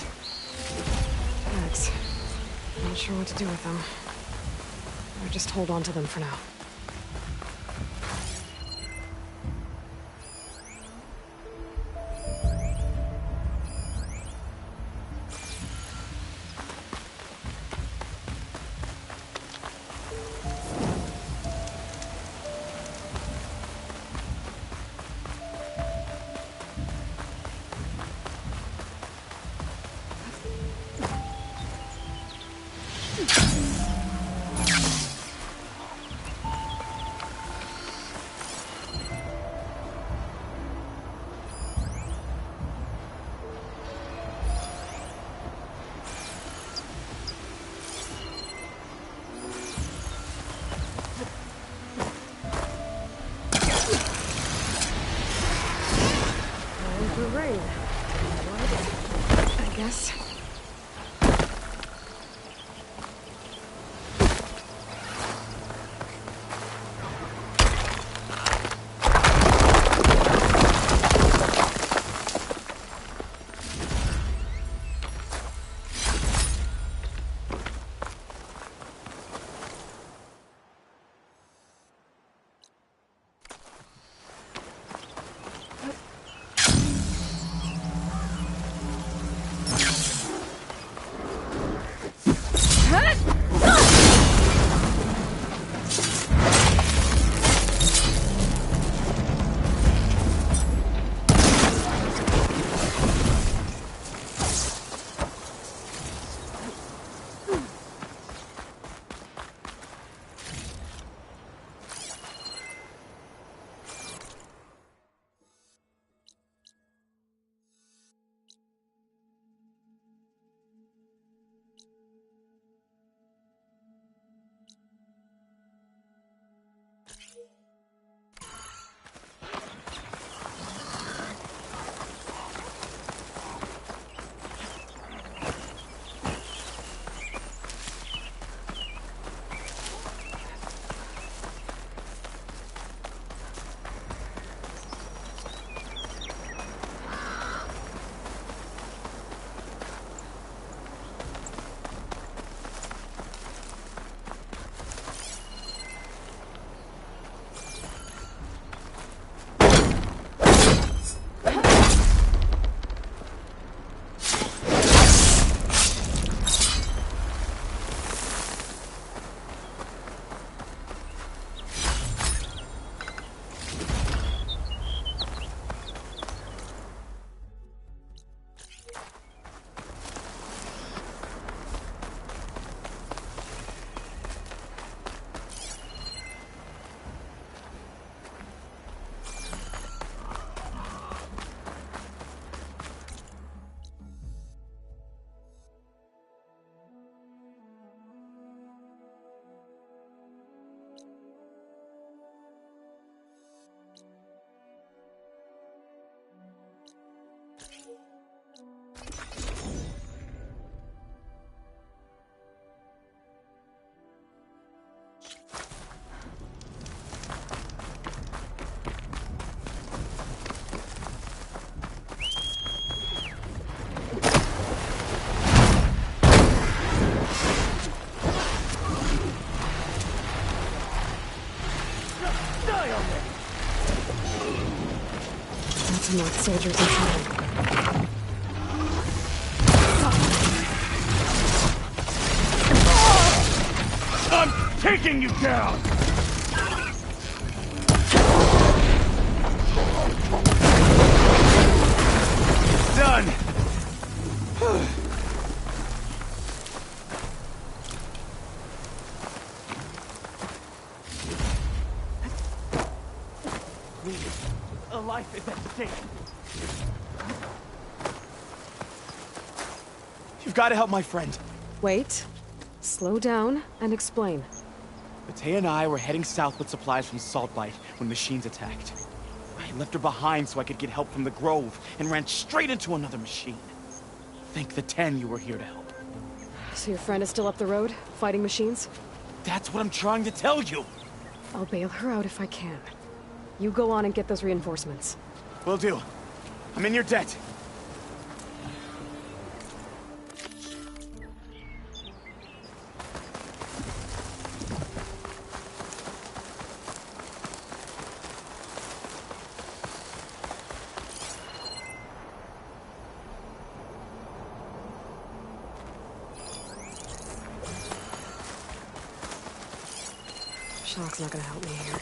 Tags. Not sure what to do with them. Or just hold on to them for now. Rain. I guess. Tenakth soldiers inside. I'm taking you down! Done! A life is at stake. You've got to help my friend. Wait. Slow down and explain. Matea and I were heading south with supplies from Saltbite when machines attacked. I left her behind so I could get help from the Grove and ran straight into another machine. Thank the 10 you were here to help. So your friend is still up the road, fighting machines? That's what I'm trying to tell you. I'll bail her out if I can. You go on and get those reinforcements. Will do. I'm in your debt. Shock's not gonna help me here.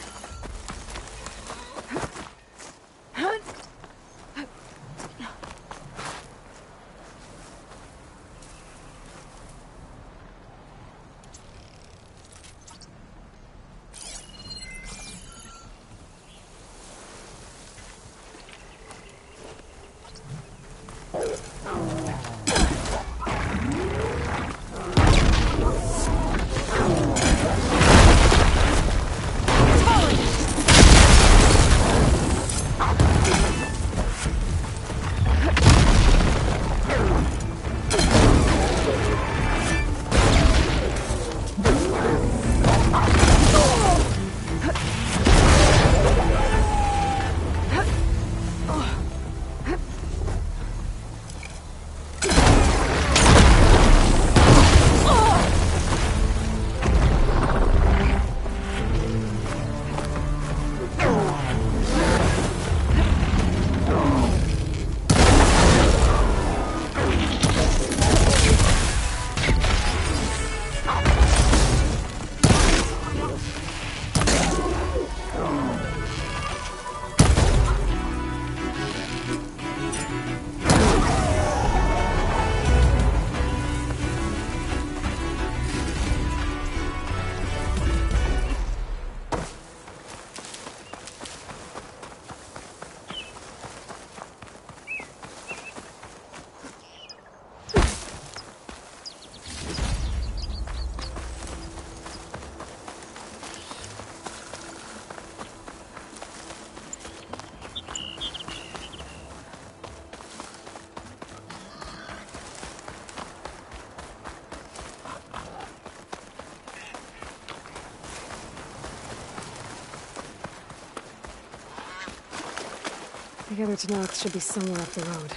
The other Tenakth should be somewhere up the road.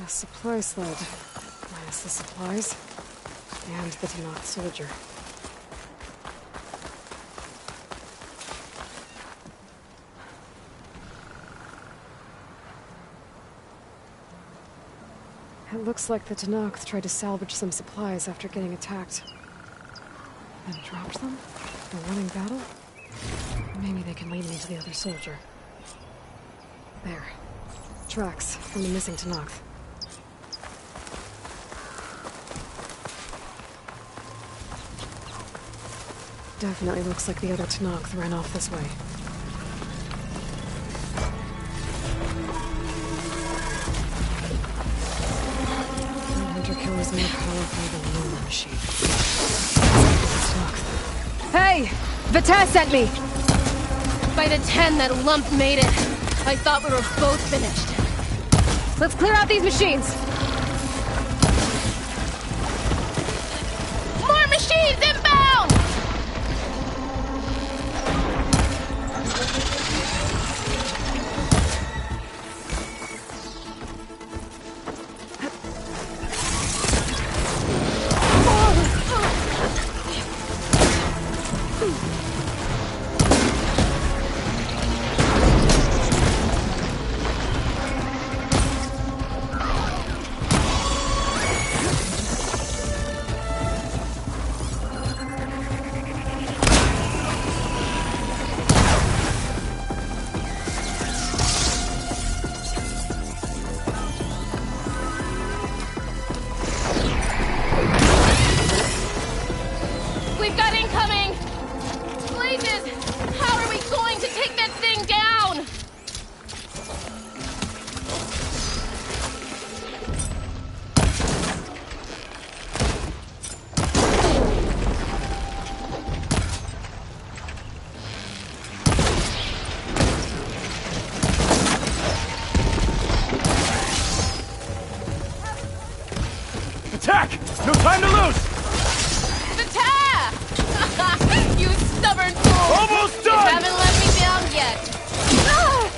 A supply sled. Minus the supplies. And the Tenakth soldier. It looks like the Tenakth tried to salvage some supplies after getting attacked. And dropped them? A running battle? Maybe they can lead me to the other soldier. There. Tracks from the missing Tenakth. Definitely looks like the other Tenakth ran off this way. The hunter-killer is more powerful than the Lunar machine. Hey! Vita sent me! By the 10 that lump made it, I thought we were both finished. Let's clear out these machines! More machines inbound! Time to loose! The tab! You stubborn fool! Almost done! You haven't let me down yet. Ah!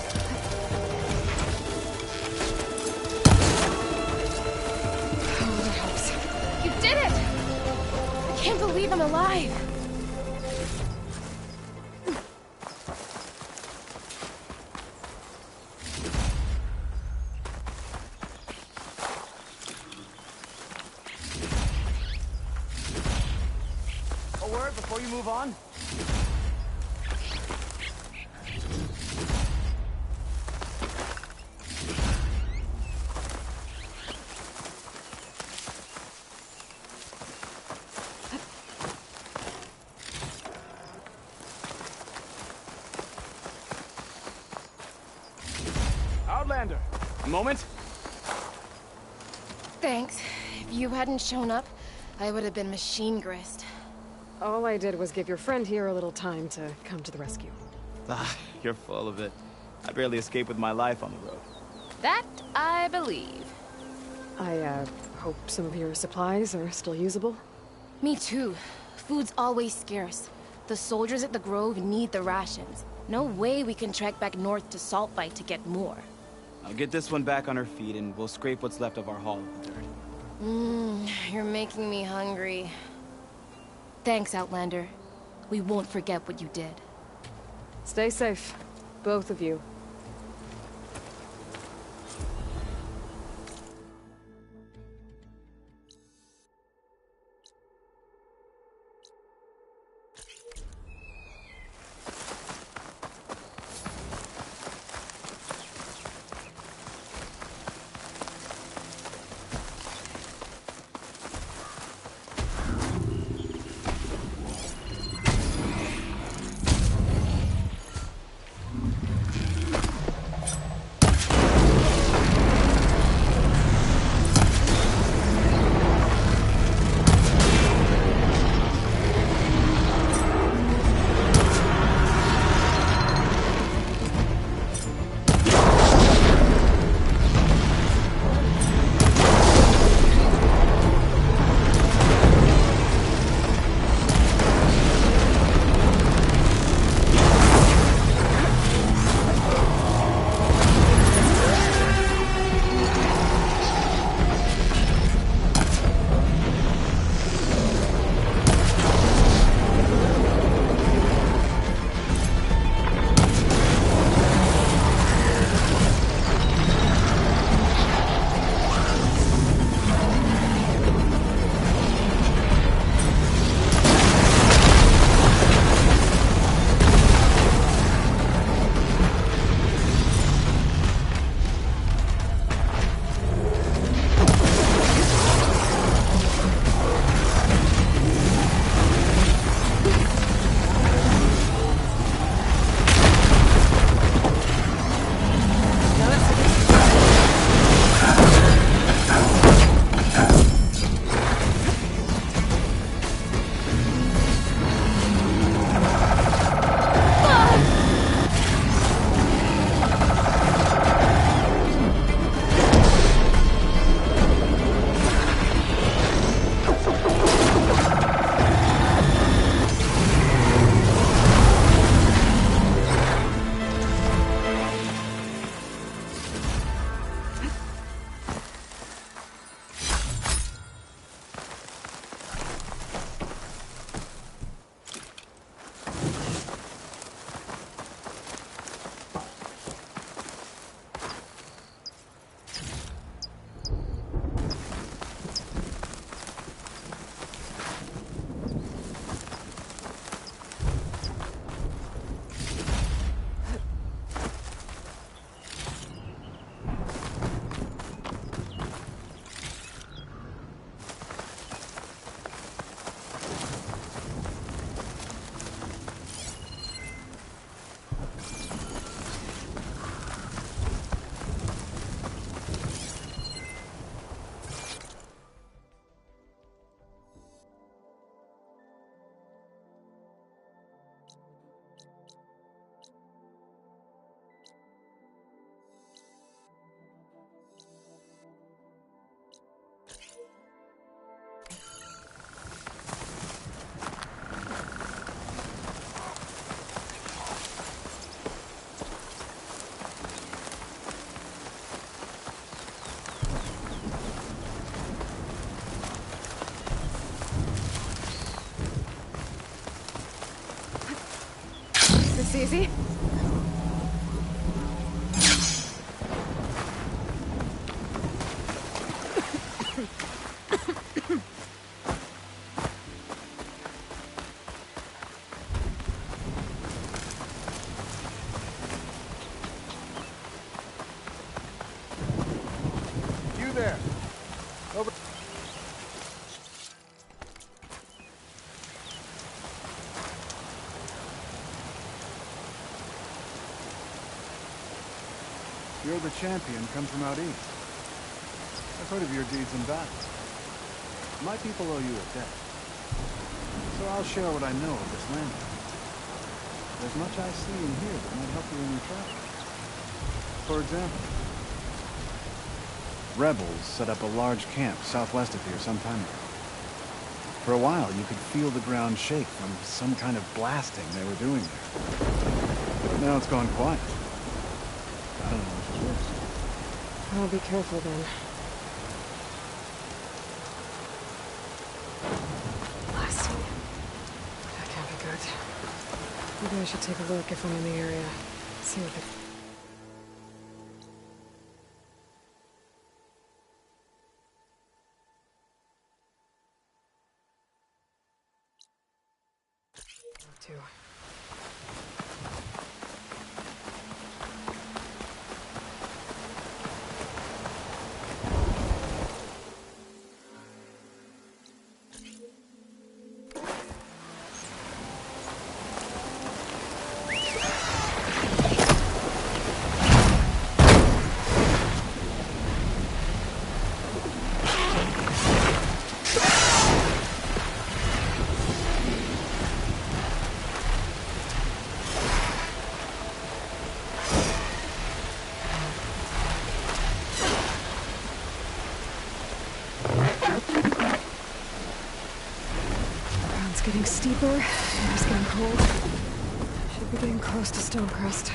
Oh, that helps. You did it! I can't believe I'm alive. A word before you move on? Outlander, a moment? Thanks. If you hadn't shown up, I would have been machine grist. All I did was give your friend here a little time to come to the rescue. Ah, you're full of it. I barely escaped with my life on the road. That I believe. I, hope some of your supplies are still usable. Me too. Food's always scarce. The soldiers at the Grove need the rations. No way we can trek back north to Saltbite to get more. I'll get this one back on her feet and we'll scrape what's left of our haul of the dirt. You're making me hungry. Thanks, Outlander. We won't forget what you did. Stay safe, both of you. this easy. You there? Over. You're the champion, come from out east. I've heard of your deeds in battle. My people owe you a debt. So I'll share what I know of this land. There's much I see and hear that might help you in your travels. For example, rebels set up a large camp southwest of here some time ago. For a while, you could feel the ground shake from some kind of blasting they were doing there. But now it's gone quiet. I don't know which is worse. I'll be careful then. Blasting. That can't be good. Maybe I should take a look if I'm in the area. See what they... too. Getting steeper, air's getting cold. Should be getting close to Stonecrest.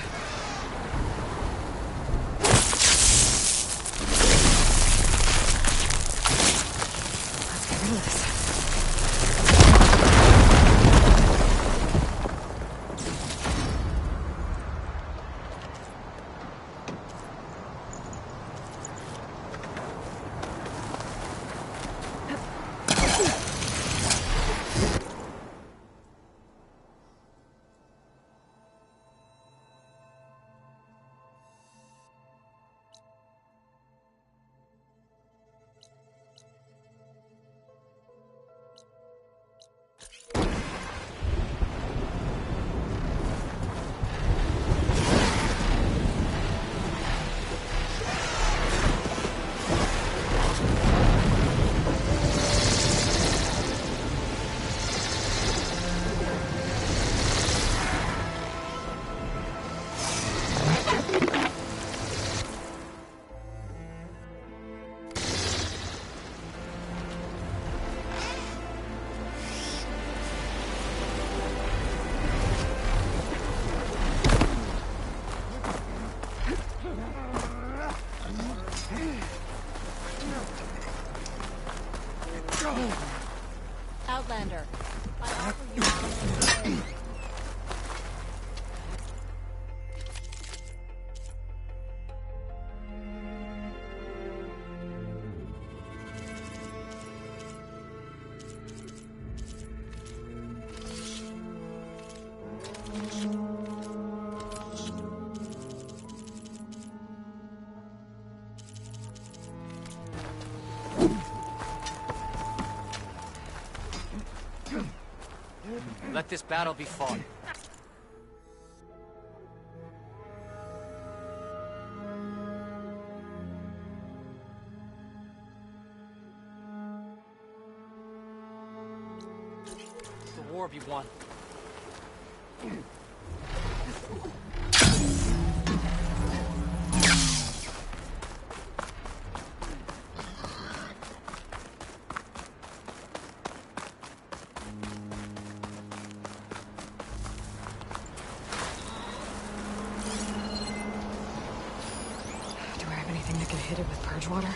Let's get rid of this. Outlander, I offer you... Let this battle be fought. The war be won. Anything that can hit it with purge water?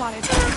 spotted.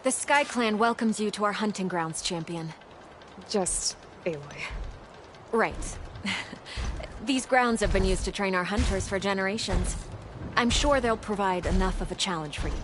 The Sky Clan welcomes you to our hunting grounds, champion. Just Aloy. Right. These grounds have been used to train our hunters for generations. I'm sure they'll provide enough of a challenge for you.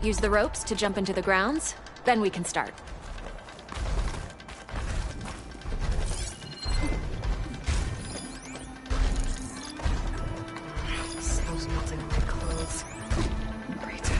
Use the ropes to jump into the grounds, then we can start. Snow's melting on my clothes. Great.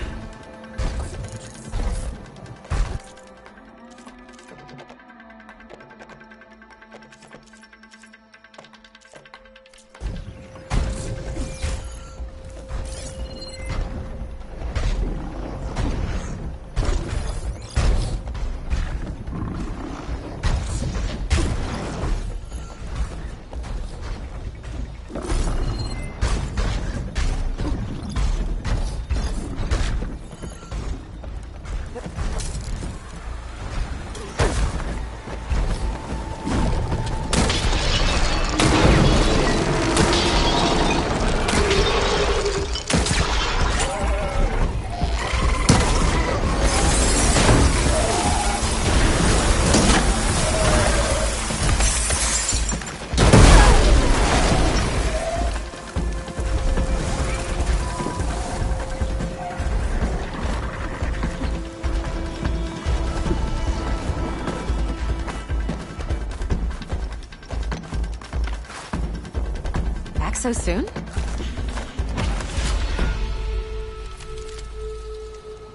so soon?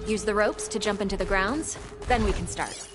Use the ropes to jump into the grounds, then we can start.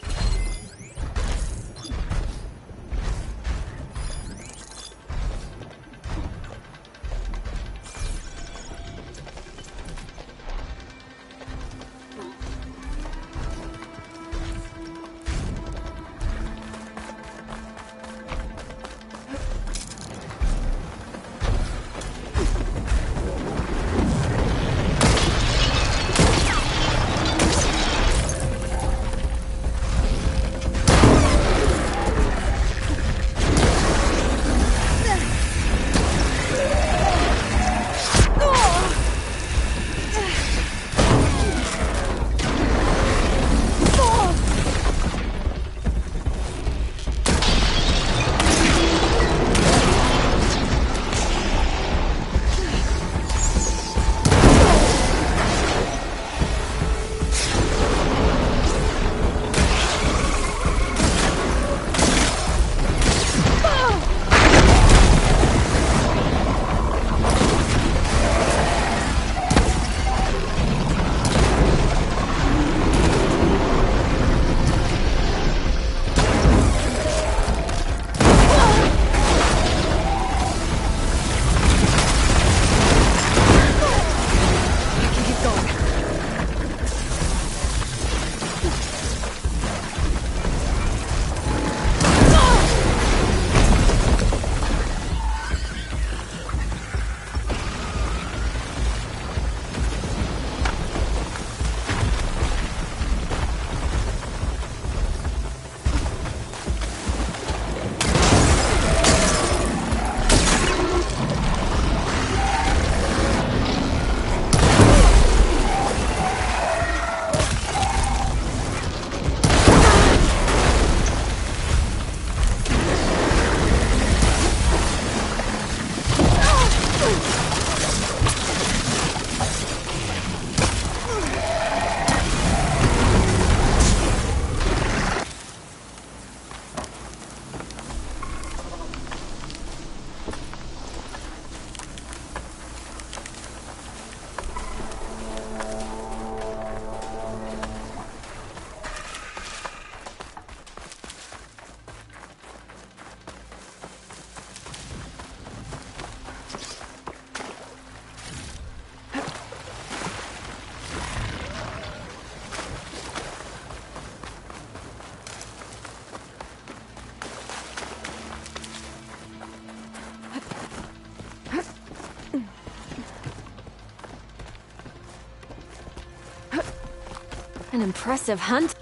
An impressive hunt.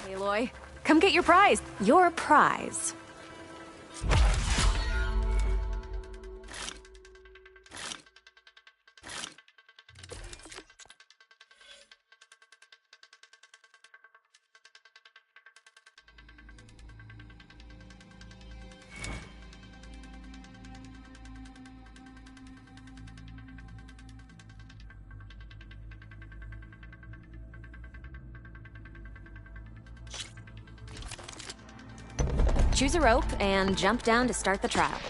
Aloy, come get your prize. Your prize. Choose a rope and jump down to start the trial.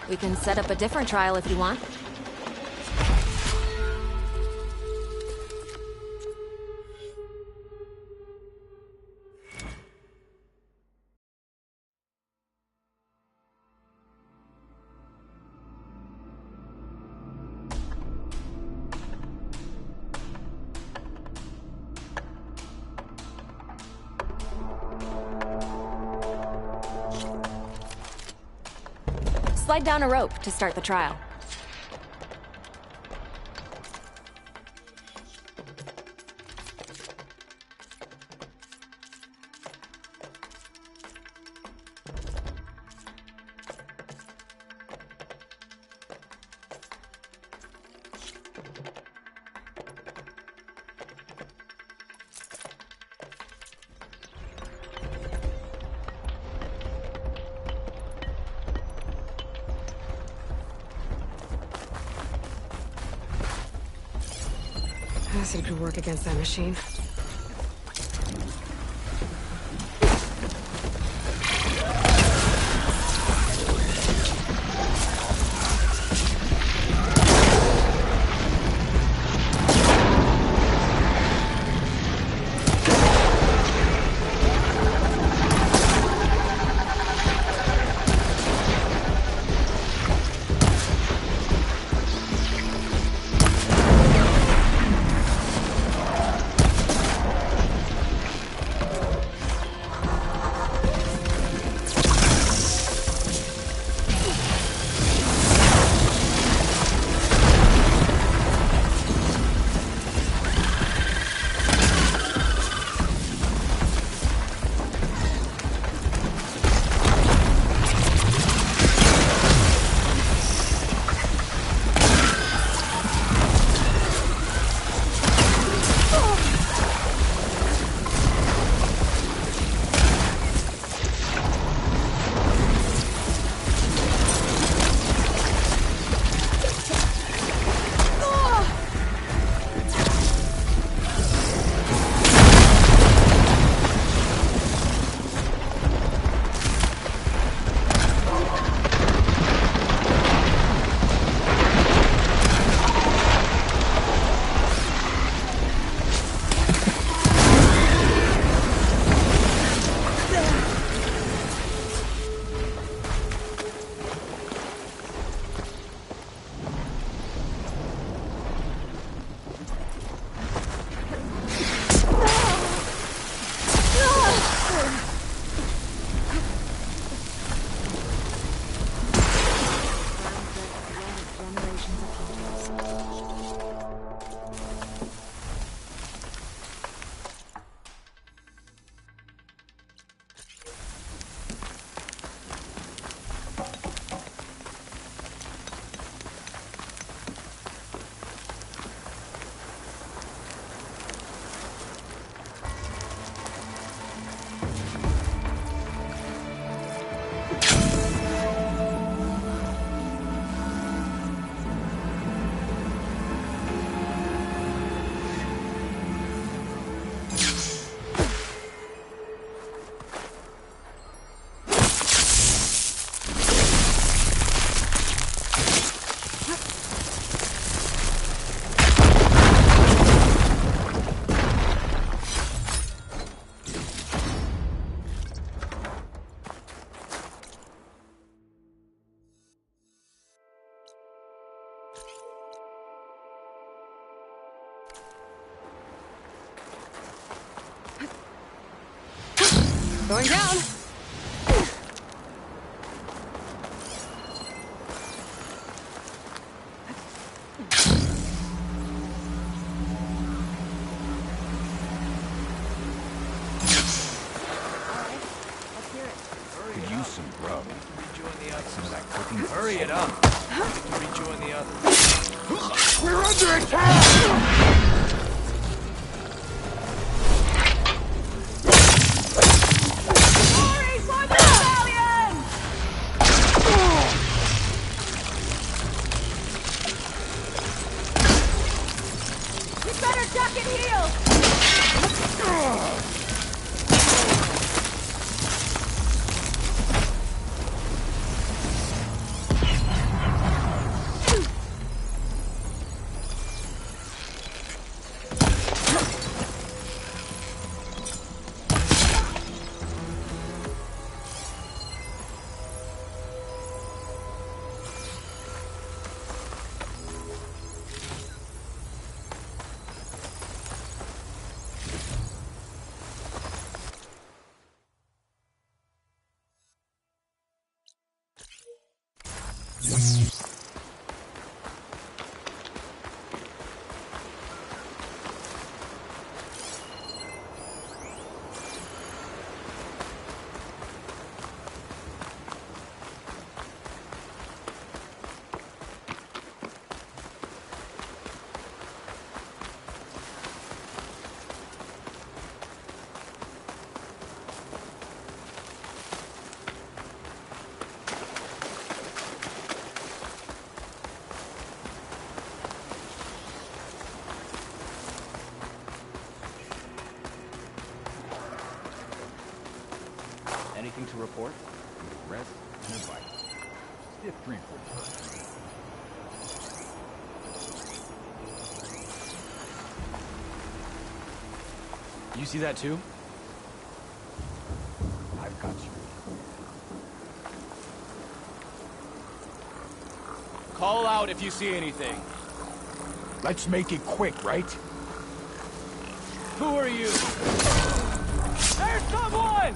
We can set up a different trial if you want. Slide down a rope to start the trial. Acid could work against that machine. Going down! Could use some grub. Like some of that cooking. Hurry it up. To rejoin the others. We're under attack! Duck and heal! Anything to report? Rest and a bite. Stiff drink would hurt. You see that too? I've got you. Call out if you see anything. Let's make it quick, right? Who are you? There's someone!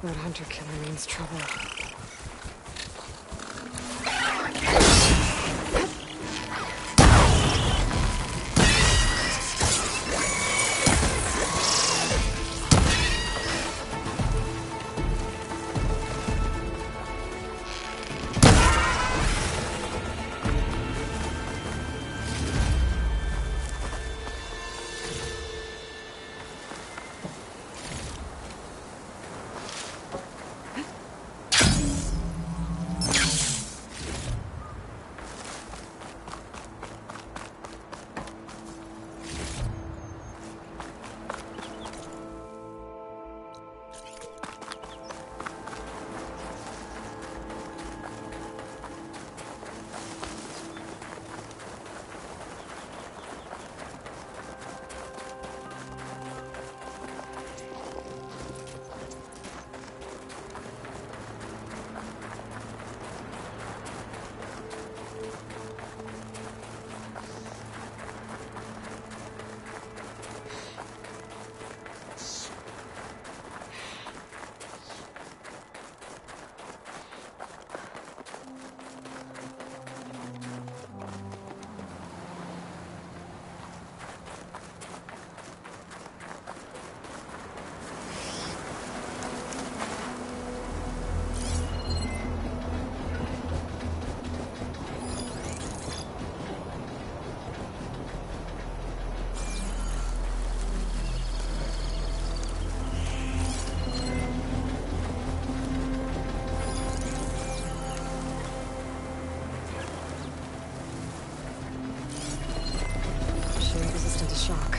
That hunter-killer means trouble. shock.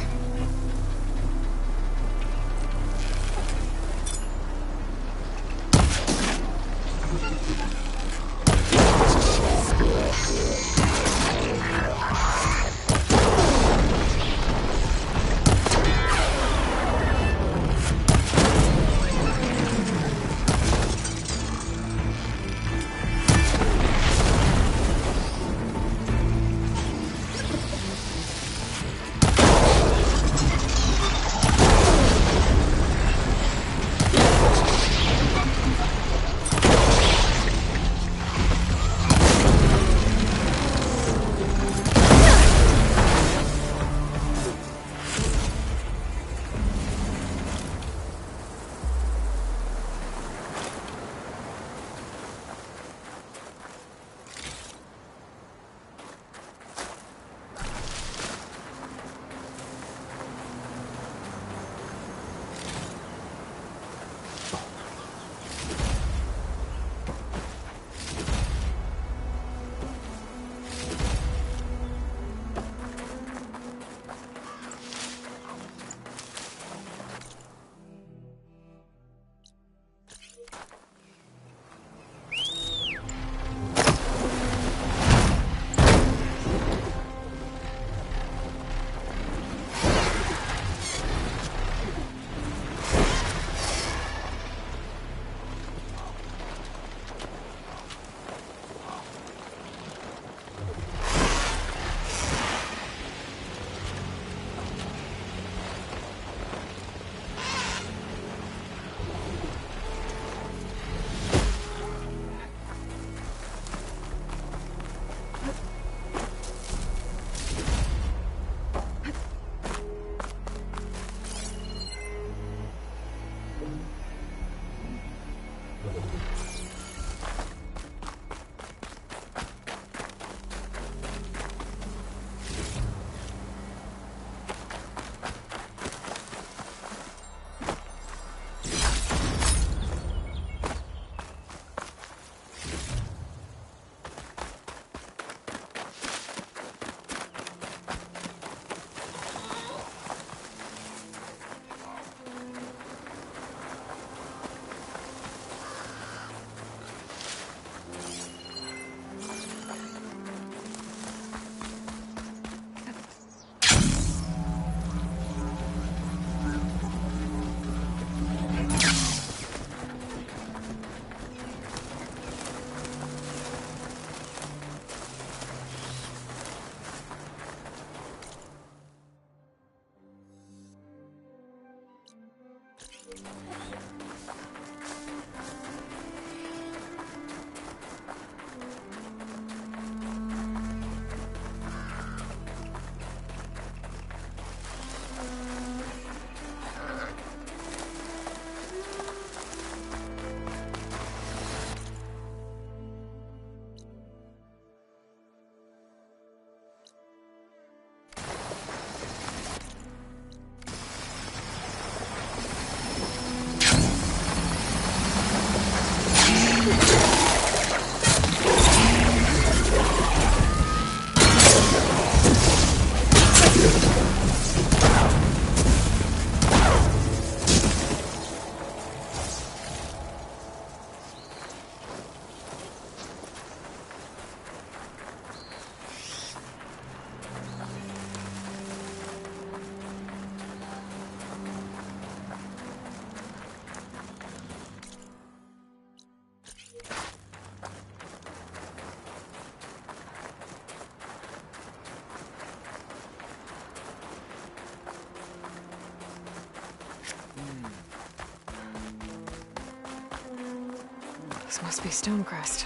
This must be Stonecrest.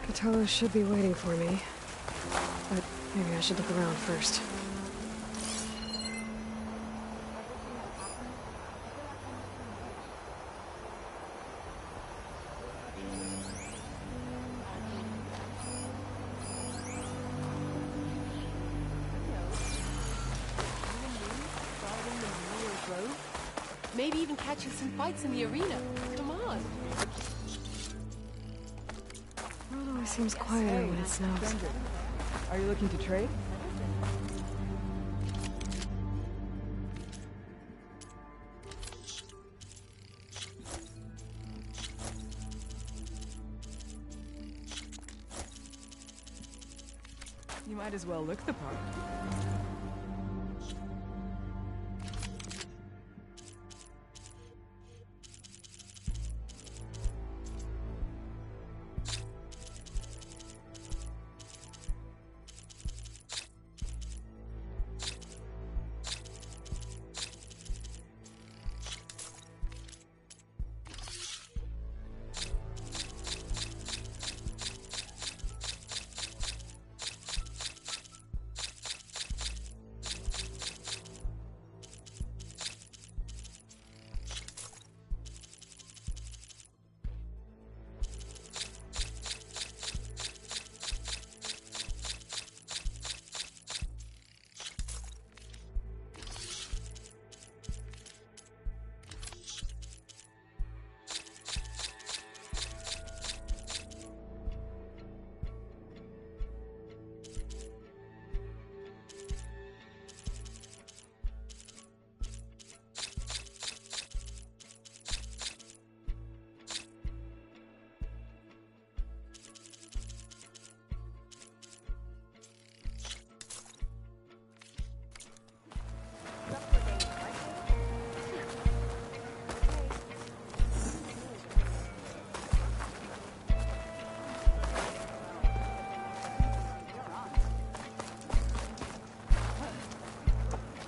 Cthulhu should be waiting for me. But maybe I should look around first. Maybe even catching some fights in the arena. Come on. It always seems quieter when it snows. Are you looking to trade? You might as well look the part.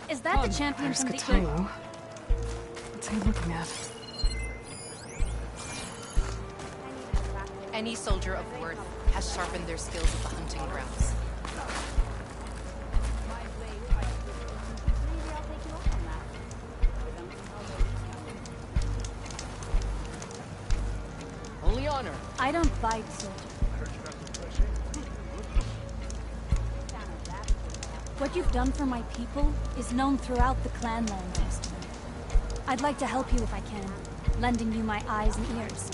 Is that the champion There's from the... Cthulhu. What's he looking at? Any soldier of worth has sharpened their skills at the hunting grounds. Only honor. I don't fight, soldier. What you've done for my people is known throughout the clanland, Master. I'd like to help you if I can, lending you my eyes and ears.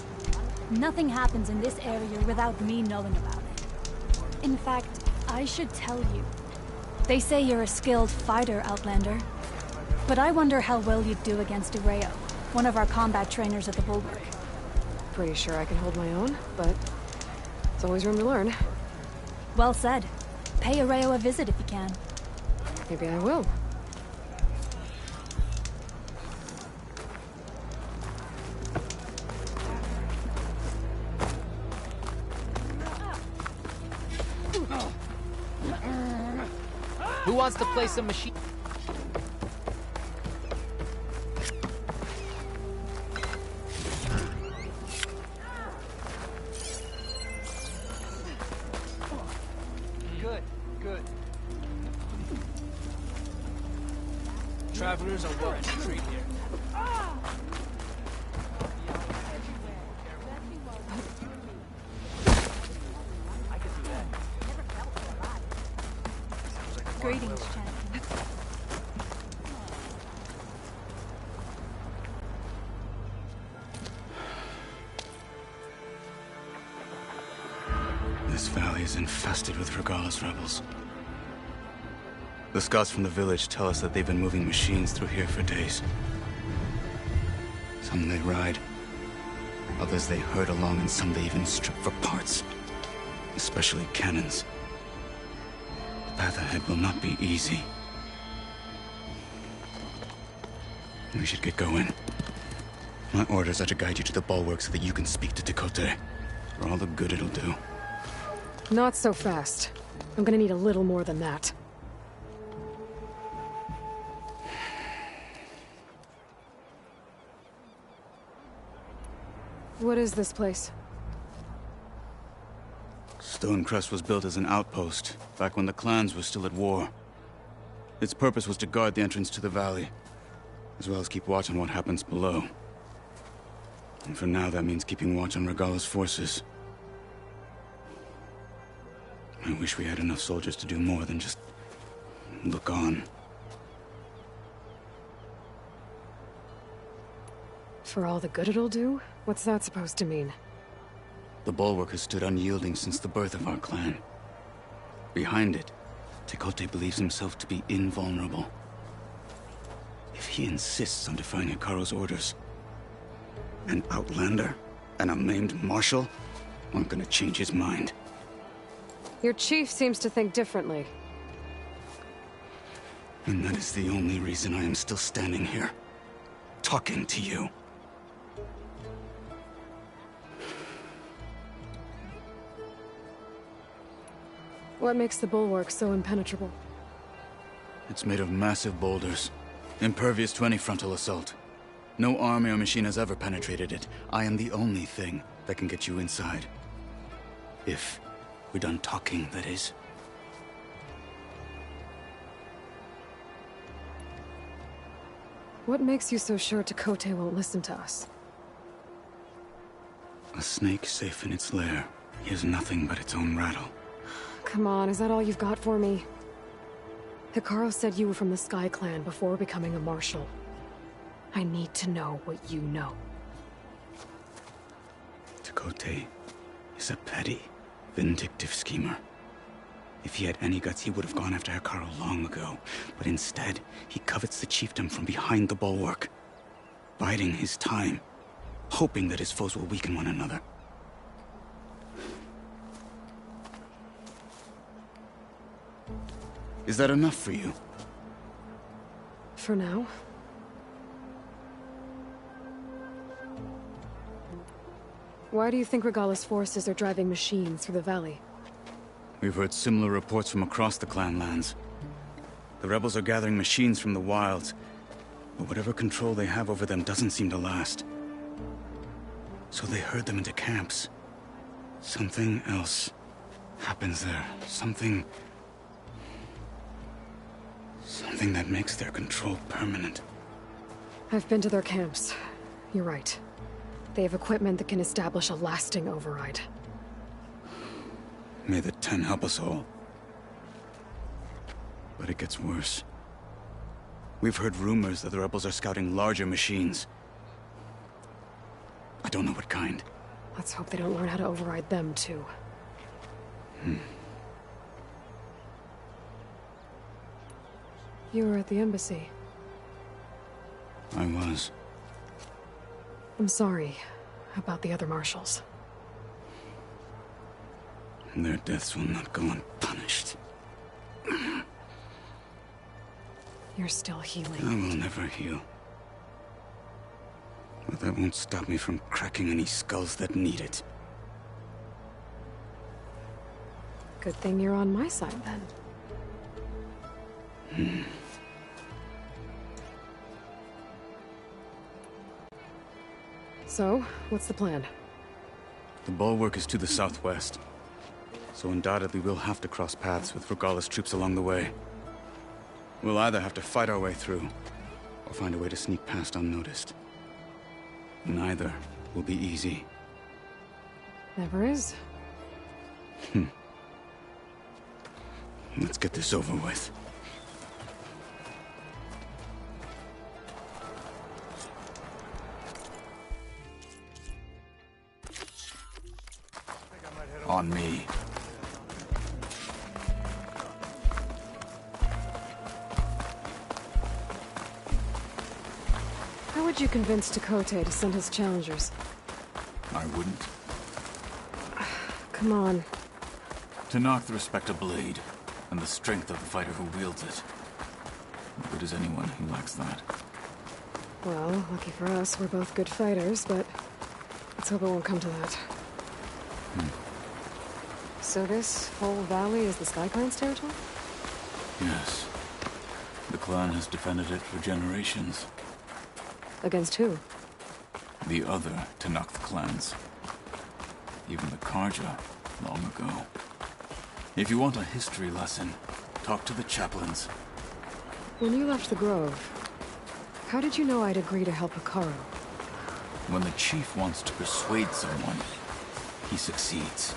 Nothing happens in this area without me knowing about it. In fact, I should tell you. They say you're a skilled fighter, Outlander. But I wonder how well you'd do against Areo, one of our combat trainers at the Bulwark. Pretty sure I can hold my own, but there's always room to learn. Well said. Pay Areo a visit if you can. Maybe I will. Who wants to play some machine? Good, good. Travelers are welcome to treat here. Greetings, champion. This valley is infested with Regalla's rebels. The scouts from the village tell us that they've been moving machines through here for days. Some they ride, others they herd along, and some they even strip for parts. Especially cannons. The path ahead will not be easy. We should get going. My orders are to guide you to the bulwark so that you can speak to Tekote. For all the good it'll do. Not so fast. I'm gonna need a little more than that. What is this place? Stonecrest was built as an outpost, back when the clans were still at war. Its purpose was to guard the entrance to the valley, as well as keep watch on what happens below. And for now, that means keeping watch on Regalla's forces. I wish we had enough soldiers to do more than just look on. For all the good it'll do? What's that supposed to mean? The bulwark has stood unyielding since the birth of our clan. Behind it, Tekote believes himself to be invulnerable. If he insists on defying Hikaru's orders, an outlander and a maimed marshal aren't gonna change his mind. Your chief seems to think differently. And that is the only reason I am still standing here, talking to you. What makes the bulwark so impenetrable? It's made of massive boulders, impervious to any frontal assault. No army or machine has ever penetrated it. I am the only thing that can get you inside. If we're done talking, that is. What makes you so sure Tekote won't listen to us? A snake safe in its lair hears nothing but its own rattle. Come on, is that all you've got for me? Hikaru said you were from the Sky Clan before becoming a marshal. I need to know what you know. Tekote is a petty, vindictive schemer. If he had any guts, he would have gone after Hikaru long ago. But instead, he covets the chiefdom from behind the bulwark, biding his time, hoping that his foes will weaken one another. Is that enough for you? For now. Why do you think Regala's forces are driving machines through the valley? We've heard similar reports from across the clan lands. The rebels are gathering machines from the wilds, but whatever control they have over them doesn't seem to last. So they herd them into camps. Something else happens there. Something that makes their control permanent. I've been to their camps. You're right. They have equipment that can establish a lasting override. May the Ten help us all. But it gets worse. We've heard rumors that the rebels are scouting larger machines. I don't know what kind. Let's hope they don't learn how to override them, too. You were at the embassy. I was. I'm sorry about the other marshals. Their deaths will not go unpunished. You're still healing. I will never heal. But that won't stop me from cracking any skulls that need it. Good thing you're on my side, then. So, what's the plan? The bulwark is to the southwest. So undoubtedly we'll have to cross paths with Regala's troops along the way. We'll either have to fight our way through, or find a way to sneak past unnoticed. Neither will be easy. Never is. Let's get this over with. On me. How would you convince Tekote to send his challengers? I wouldn't. Come on. To knock the respect of blade, and the strength of the fighter who wields it. What good is anyone who lacks that? Well, lucky for us, we're both good fighters, but let's hope it won't come to that. So this whole valley is the Sky Clan's territory? Yes. The clan has defended it for generations. Against who? The other Tanakh clans. Even the Karja, long ago. If you want a history lesson, talk to the chaplains. When you left the Grove, how did you know I'd agree to help Hikaru? When the chief wants to persuade someone, he succeeds.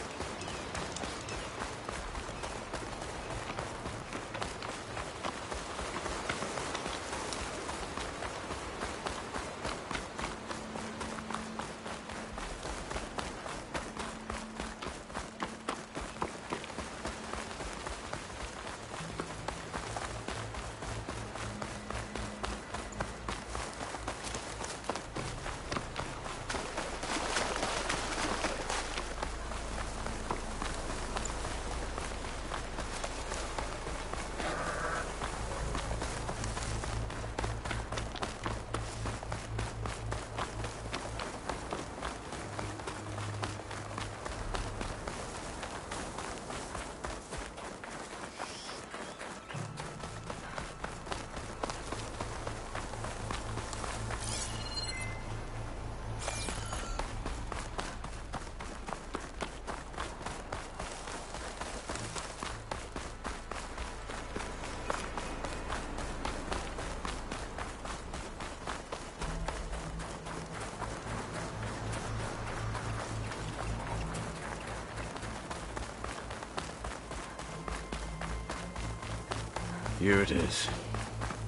Here it is.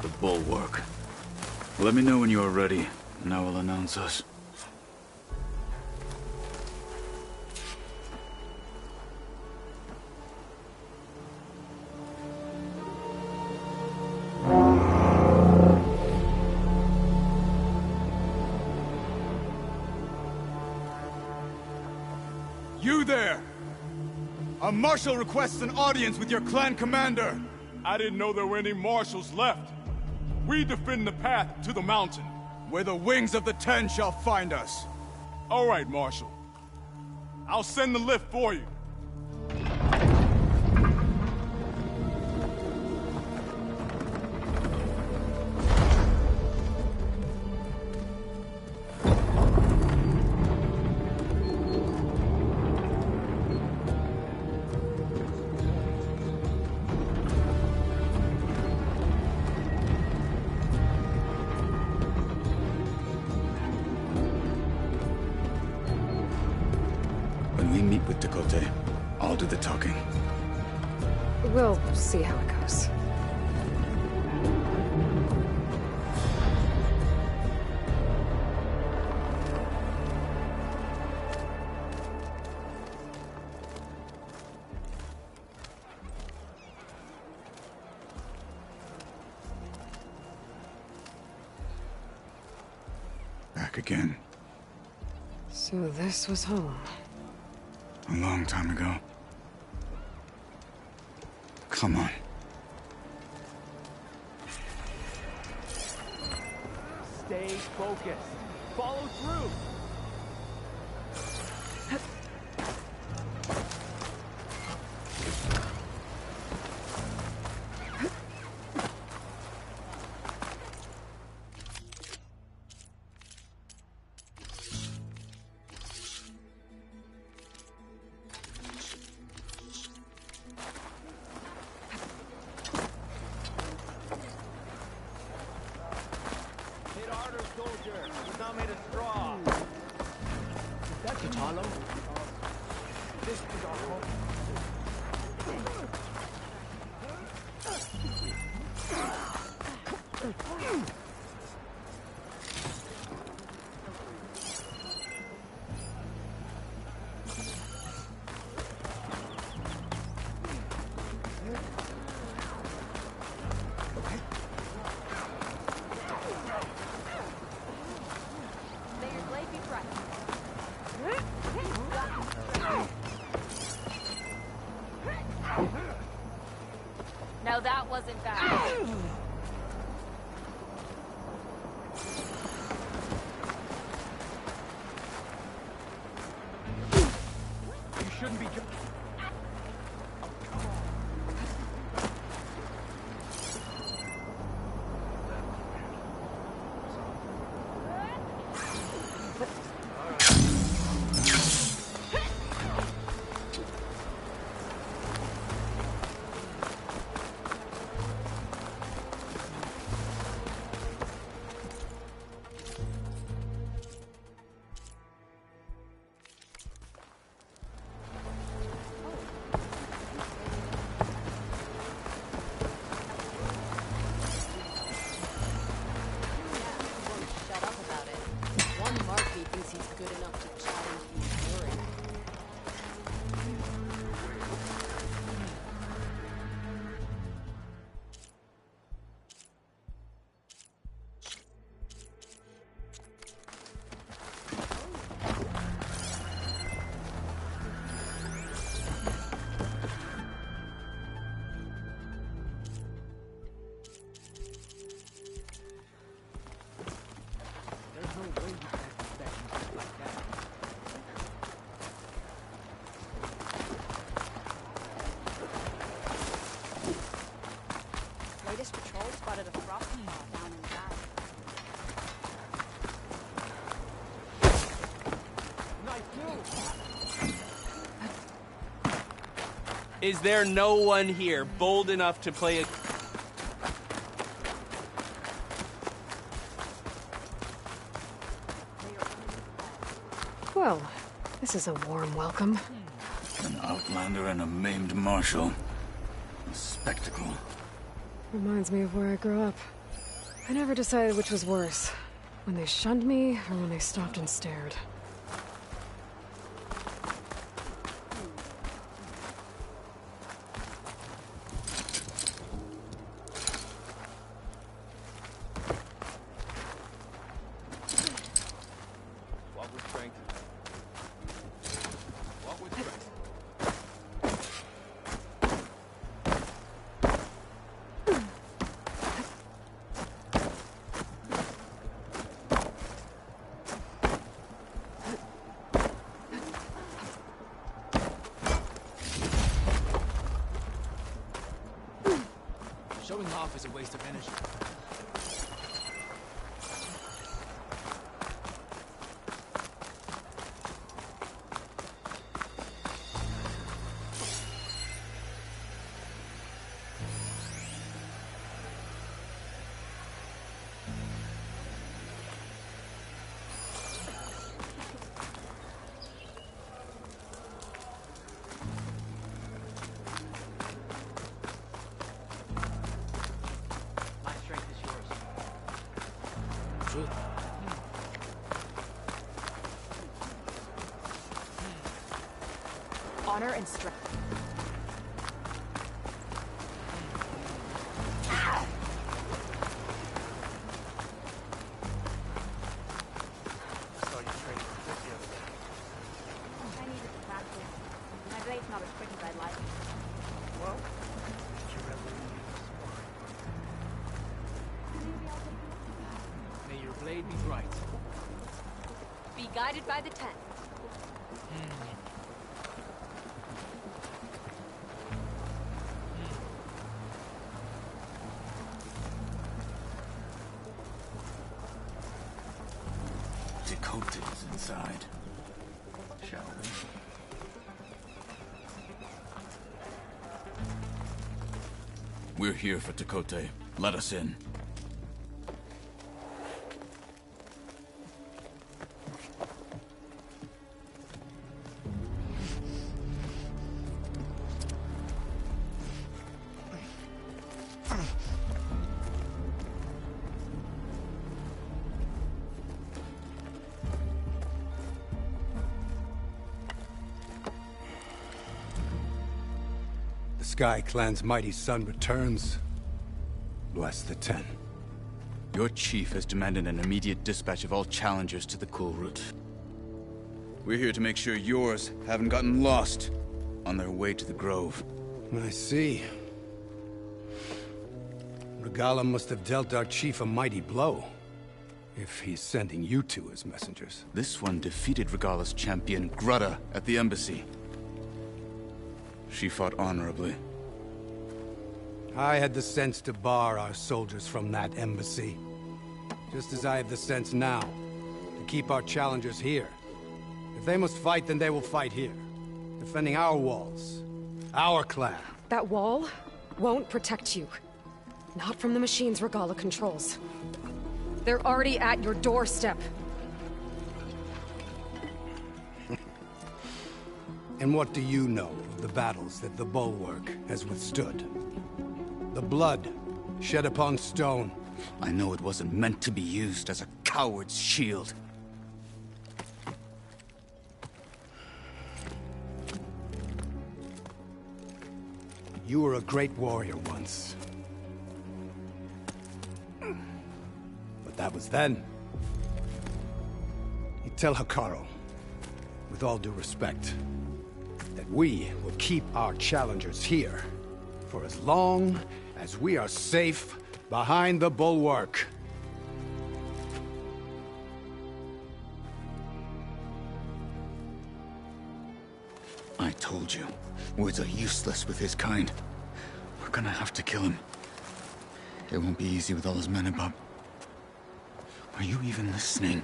The bulwark. Let me know when you are ready, and I will announce us. You there! A marshal requests an audience with your clan commander! I didn't know there were any marshals left. We defend the path to the mountain. Where the wings of the Ten shall find us. All right, Marshal. I'll send the lift for you. When we meet with Dakota, I'll do the talking. We'll see how it goes. Back again. So this was home. A long time ago. Come on. Stay focused. Follow through. Hit harder, soldier. He's not made of straw. Is that Katalo? This is our home. May your blade be bright. Now that wasn't bad. You shouldn't be. Shut up about it. One Marky thinks he's good enough to challenge the authority. There's no way you can expect something like that. Latest patrol spotted a frost claw down in the valley. Is there no one here bold enough to play a... Well, this is a warm welcome. An outlander and a maimed marshal. A spectacle. Reminds me of where I grew up. I never decided which was worse, when they shunned me or when they stopped and stared. Walk with strength. Walk with strength. Showing off is a waste of energy. My strength is yours. True. Honor and strength. Saw you training for this the other day. I needed to practice. My blade's not as quick as I'd like. Well, did you ever use mine? May your blade be bright. Be guided by the ten. Dakota is inside. Shall we? We're here for Dakota. Let us in. The Sky Clan's mighty son returns. Bless the Ten. Your chief has demanded an immediate dispatch of all challengers to the Cool Route. We're here to make sure yours haven't gotten lost on their way to the Grove. I see. Regala must have dealt our chief a mighty blow, if he's sending you two as messengers. This one defeated Regala's champion, Grutta, at the embassy. She fought honorably. I had the sense to bar our soldiers from that embassy. Just as I have the sense now, to keep our challengers here. If they must fight, then they will fight here. Defending our walls. Our clan. That wall won't protect you. Not from the machines Regala controls. They're already at your doorstep. And what do you know of the battles that the Bulwark has withstood? The blood shed upon stone. I know it wasn't meant to be used as a coward's shield. You were a great warrior once. But that was then. You tell Hikaru, with all due respect, that we will keep our challengers here for as long as we are safe behind the Bulwark. I told you, words are useless with his kind. We're gonna have to kill him. It won't be easy with all his men above. Are you even listening?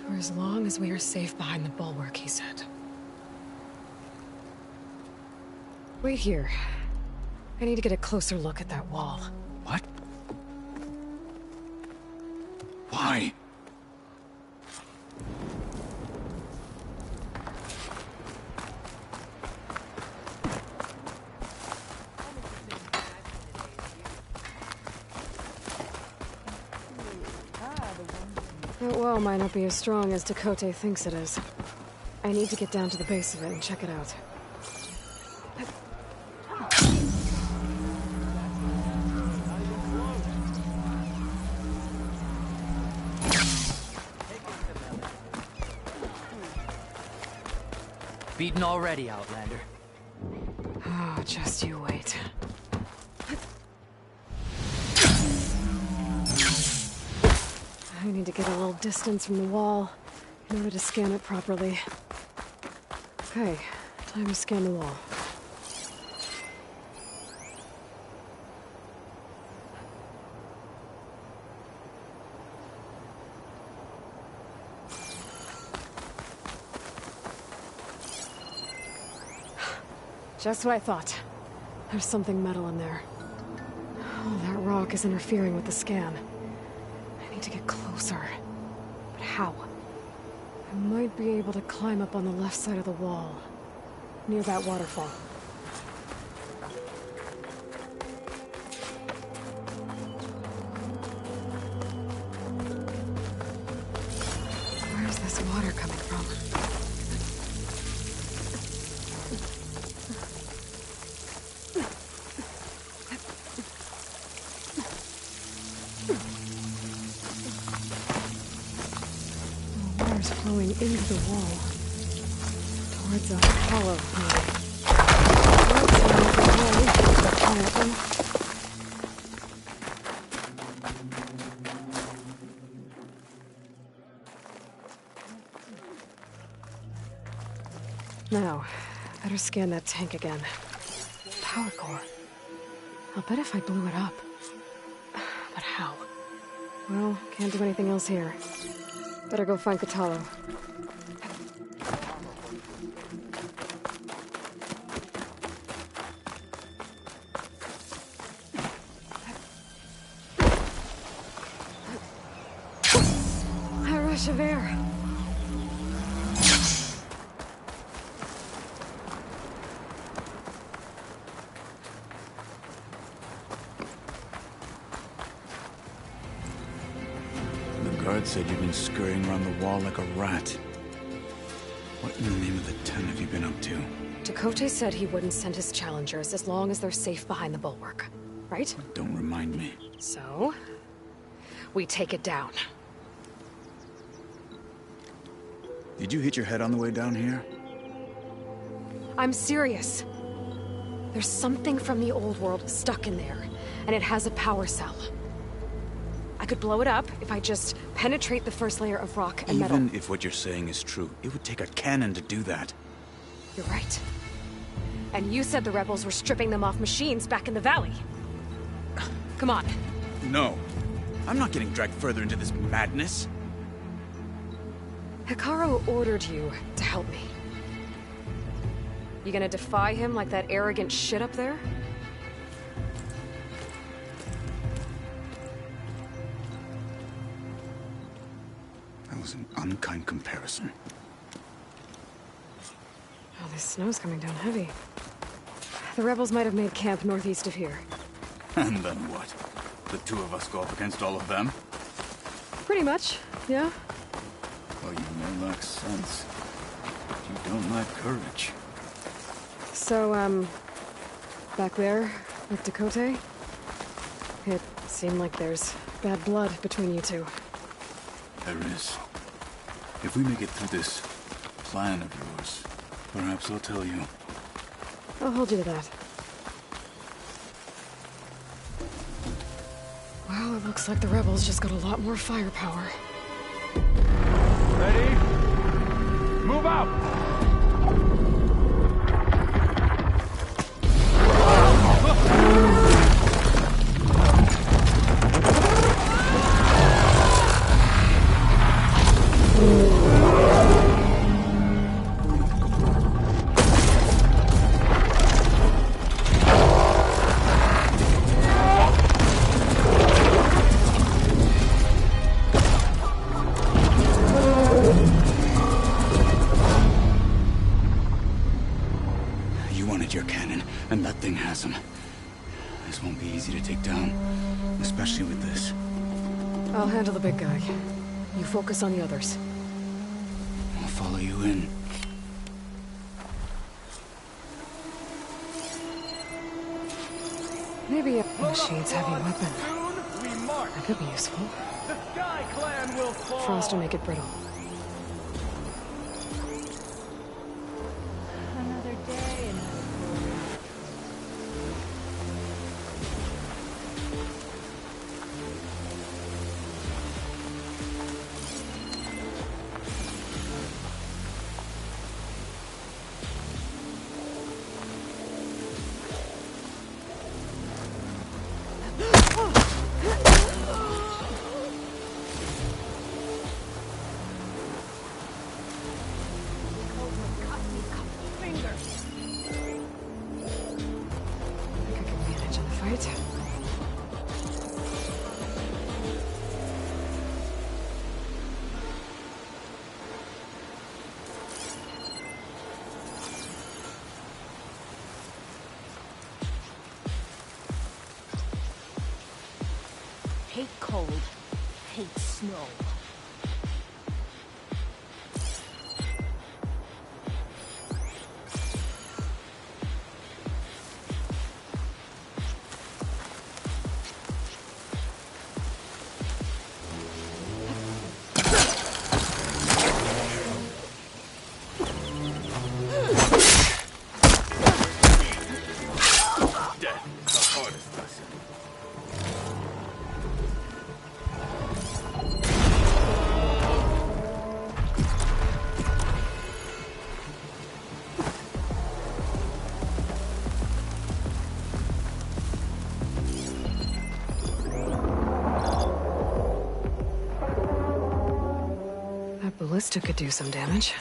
For as long as we are safe behind the Bulwark, he said. Wait here. I need to get a closer look at that wall. What? Why? That wall might not be as strong as Dakota thinks it is. I need to get down to the base of it and check it out. Beaten already, Outlander. Oh, just you wait. I need to get a little distance from the wall in order to scan it properly. Okay, time to scan the wall. Just what I thought. There's something metal in there. Oh, that rock is interfering with the scan. I need to get closer. But how? I might be able to climb up on the left side of the wall, near that waterfall. Where's this water coming from? Flowing into the wall, towards a hollow Now, better scan that tank again. Power core. I'll bet if I blew it up. But how? Well, can't do anything else here. Better go find Katalo. A rush of air. Guard said you've been scurrying around the wall like a rat. What in the name of the Ten have you been up to? Dakota said he wouldn't send his challengers as long as they're safe behind the bulwark, right? Don't remind me. So, we take it down. Did you hit your head on the way down here? I'm serious. There's something from the old world stuck in there, and it has a power cell. I could blow it up if I just penetrate the first layer of rock and metal. Even if what you're saying is true, it would take a cannon to do that. You're right. And you said the rebels were stripping them off machines back in the valley. Come on. No. I'm not getting dragged further into this madness. Hikaru ordered you to help me. You gonna defy him like that arrogant shit up there? That was an unkind comparison. Oh, this snow's coming down heavy. The rebels might have made camp northeast of here. And then what? The two of us go up against all of them? Pretty much, yeah. Well, you may lack sense, but you don't lack courage. So, back there with Dakota, it seemed like there's bad blood between you two. There is. If we make it through this plan of yours, perhaps I'll tell you. I'll hold you to that. Well, it looks like the rebels just got a lot more firepower. Ready? Move out! Your cannon, and that thing has him. This won't be easy to take down, especially with this. I'll handle the big guy. You focus on the others. I'll follow you in. Maybe a machine's heavy weapon. That could be useful. The Sky Clan will fall. Frost will make it brittle. Another day, another hate cold, hate snow. Ballista could do some damage.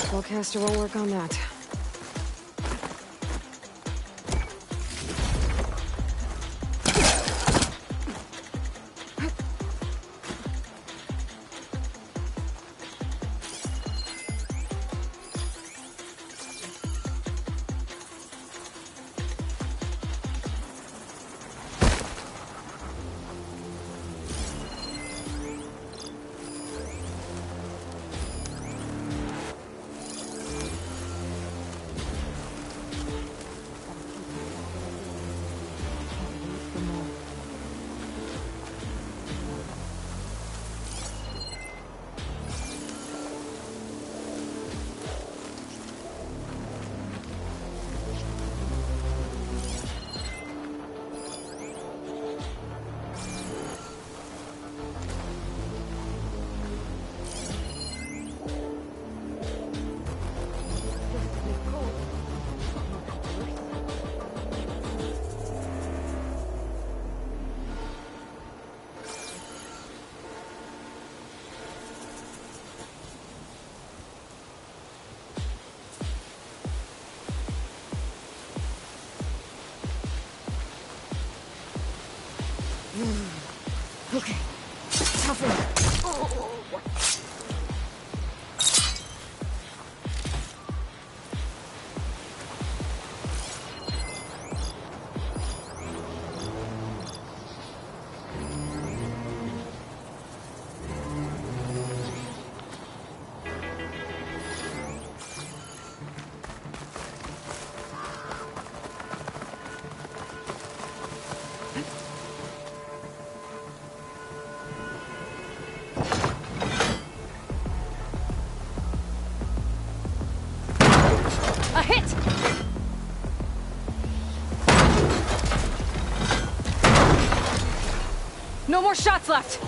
Spellcaster won't work on that. Okay. Toughen. Oh. A hit! No more shots left!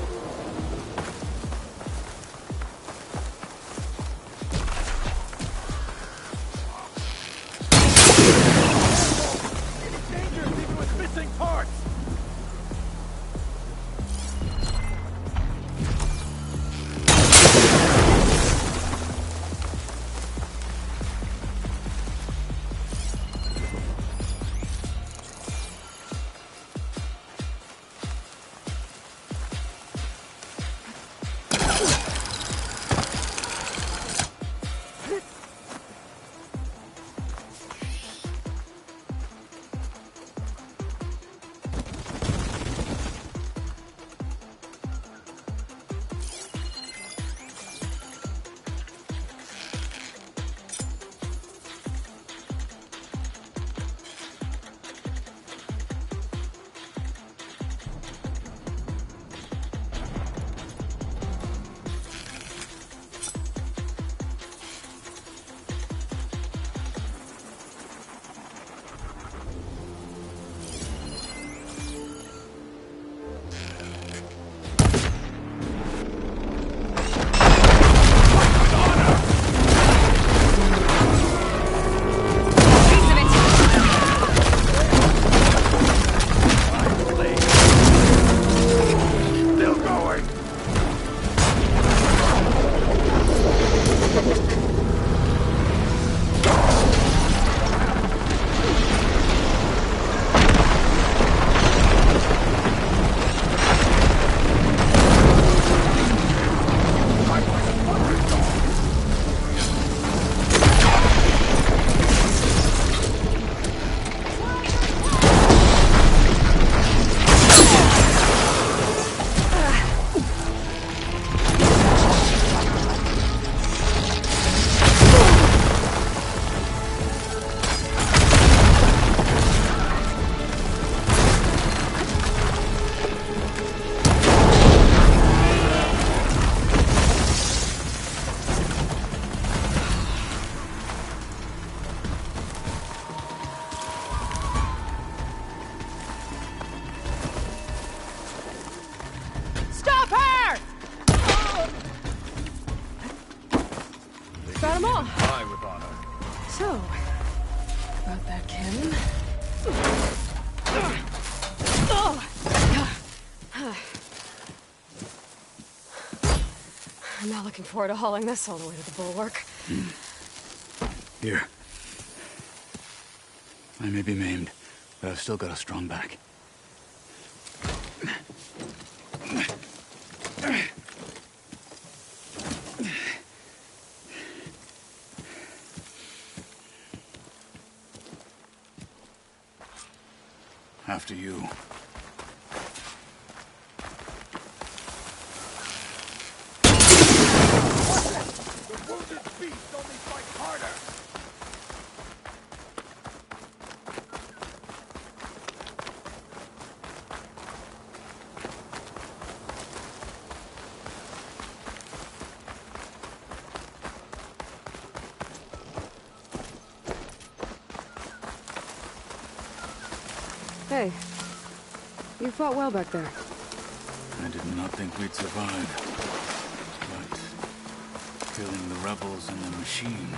I'm off. Die with honor. So, about that cannon. I'm not looking forward to hauling this all the way to the bulwark. Here. I may be maimed, but I've still got a strong back. After you. The wounded beast only fights harder! Hey, you fought well back there. I did not think we'd survive. But killing the rebels and the machine,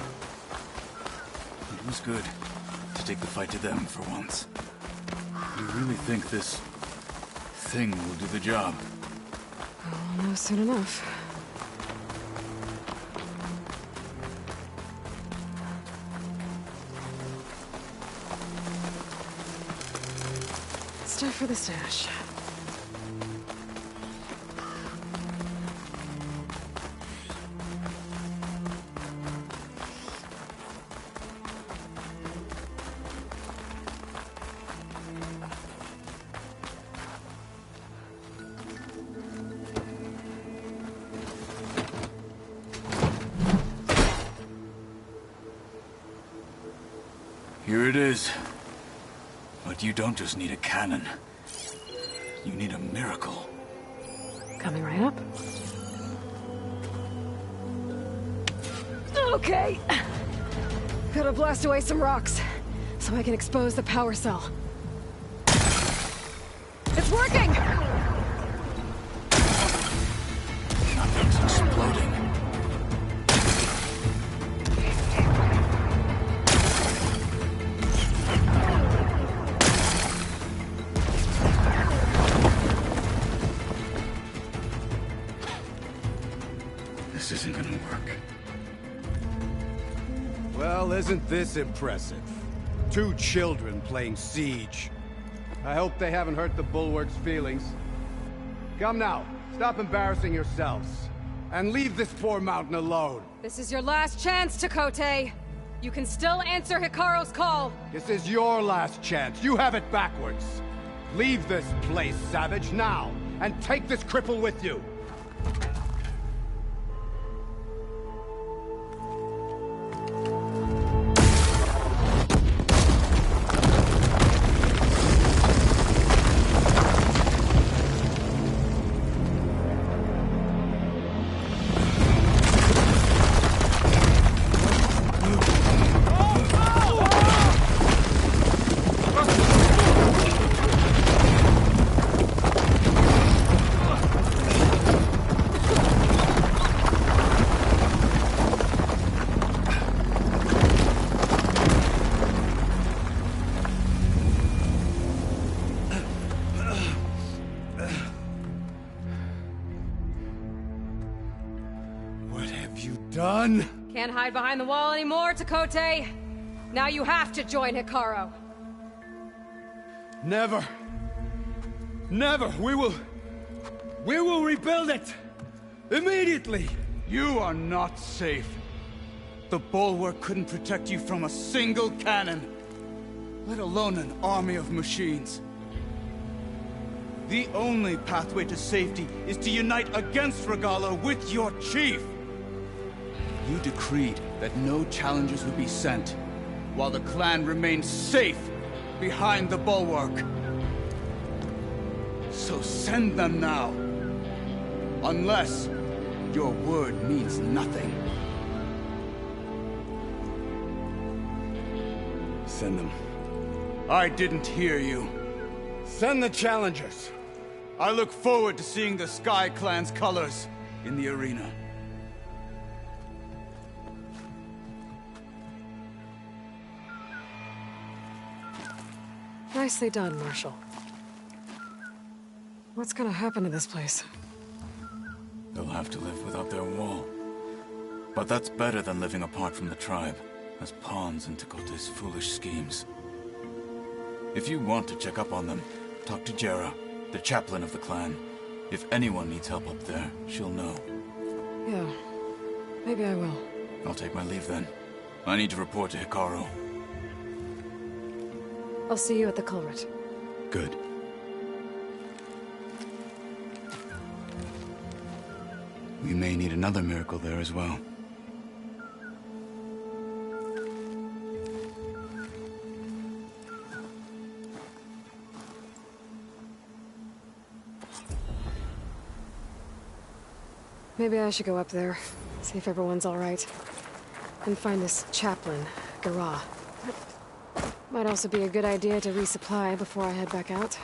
it was good to take the fight to them for once. You really think this thing will do the job? We'll know soon enough. Stuff for the stash. Here it is. But you don't just need a cannon. You need a miracle. Coming right up. Okay. Gotta blast away some rocks, so I can expose the power cell. It's working! Nothing's exploding. This isn't gonna work. Well, isn't this impressive? 2 children playing siege. I hope they haven't hurt the Bulwark's feelings. Come now, stop embarrassing yourselves. And leave this poor mountain alone. This is your last chance, Chakotay. You can still answer Hikaru's call. This is your last chance. You have it backwards. Leave this place, Savage, now. And take this cripple with you. Done? Can't hide behind the wall anymore, Chakotay. Now you have to join Hikaru. Never. Never. We will rebuild it. Immediately. You are not safe. The Bulwark couldn't protect you from a single cannon, let alone an army of machines. The only pathway to safety is to unite against Regalla with your chief. You decreed that no challengers would be sent, while the clan remained safe behind the Bulwark. So send them now. Unless your word means nothing. Send them. I didn't hear you. Send the challengers. I look forward to seeing the Sky Clan's colors in the arena. Nicely done, Marshal. What's gonna happen to this place? They'll have to live without their wall. But that's better than living apart from the tribe, as pawns in Tekote's foolish schemes. If you want to check up on them, talk to Jera, the chaplain of the clan. If anyone needs help up there, she'll know. Yeah, maybe I will. I'll take my leave then. I need to report to Hikaru. I'll see you at the culvert. Good. We may need another miracle there as well. Maybe I should go up there, see if everyone's all right. And find this chaplain, Gara. Might also be a good idea to resupply before I head back out.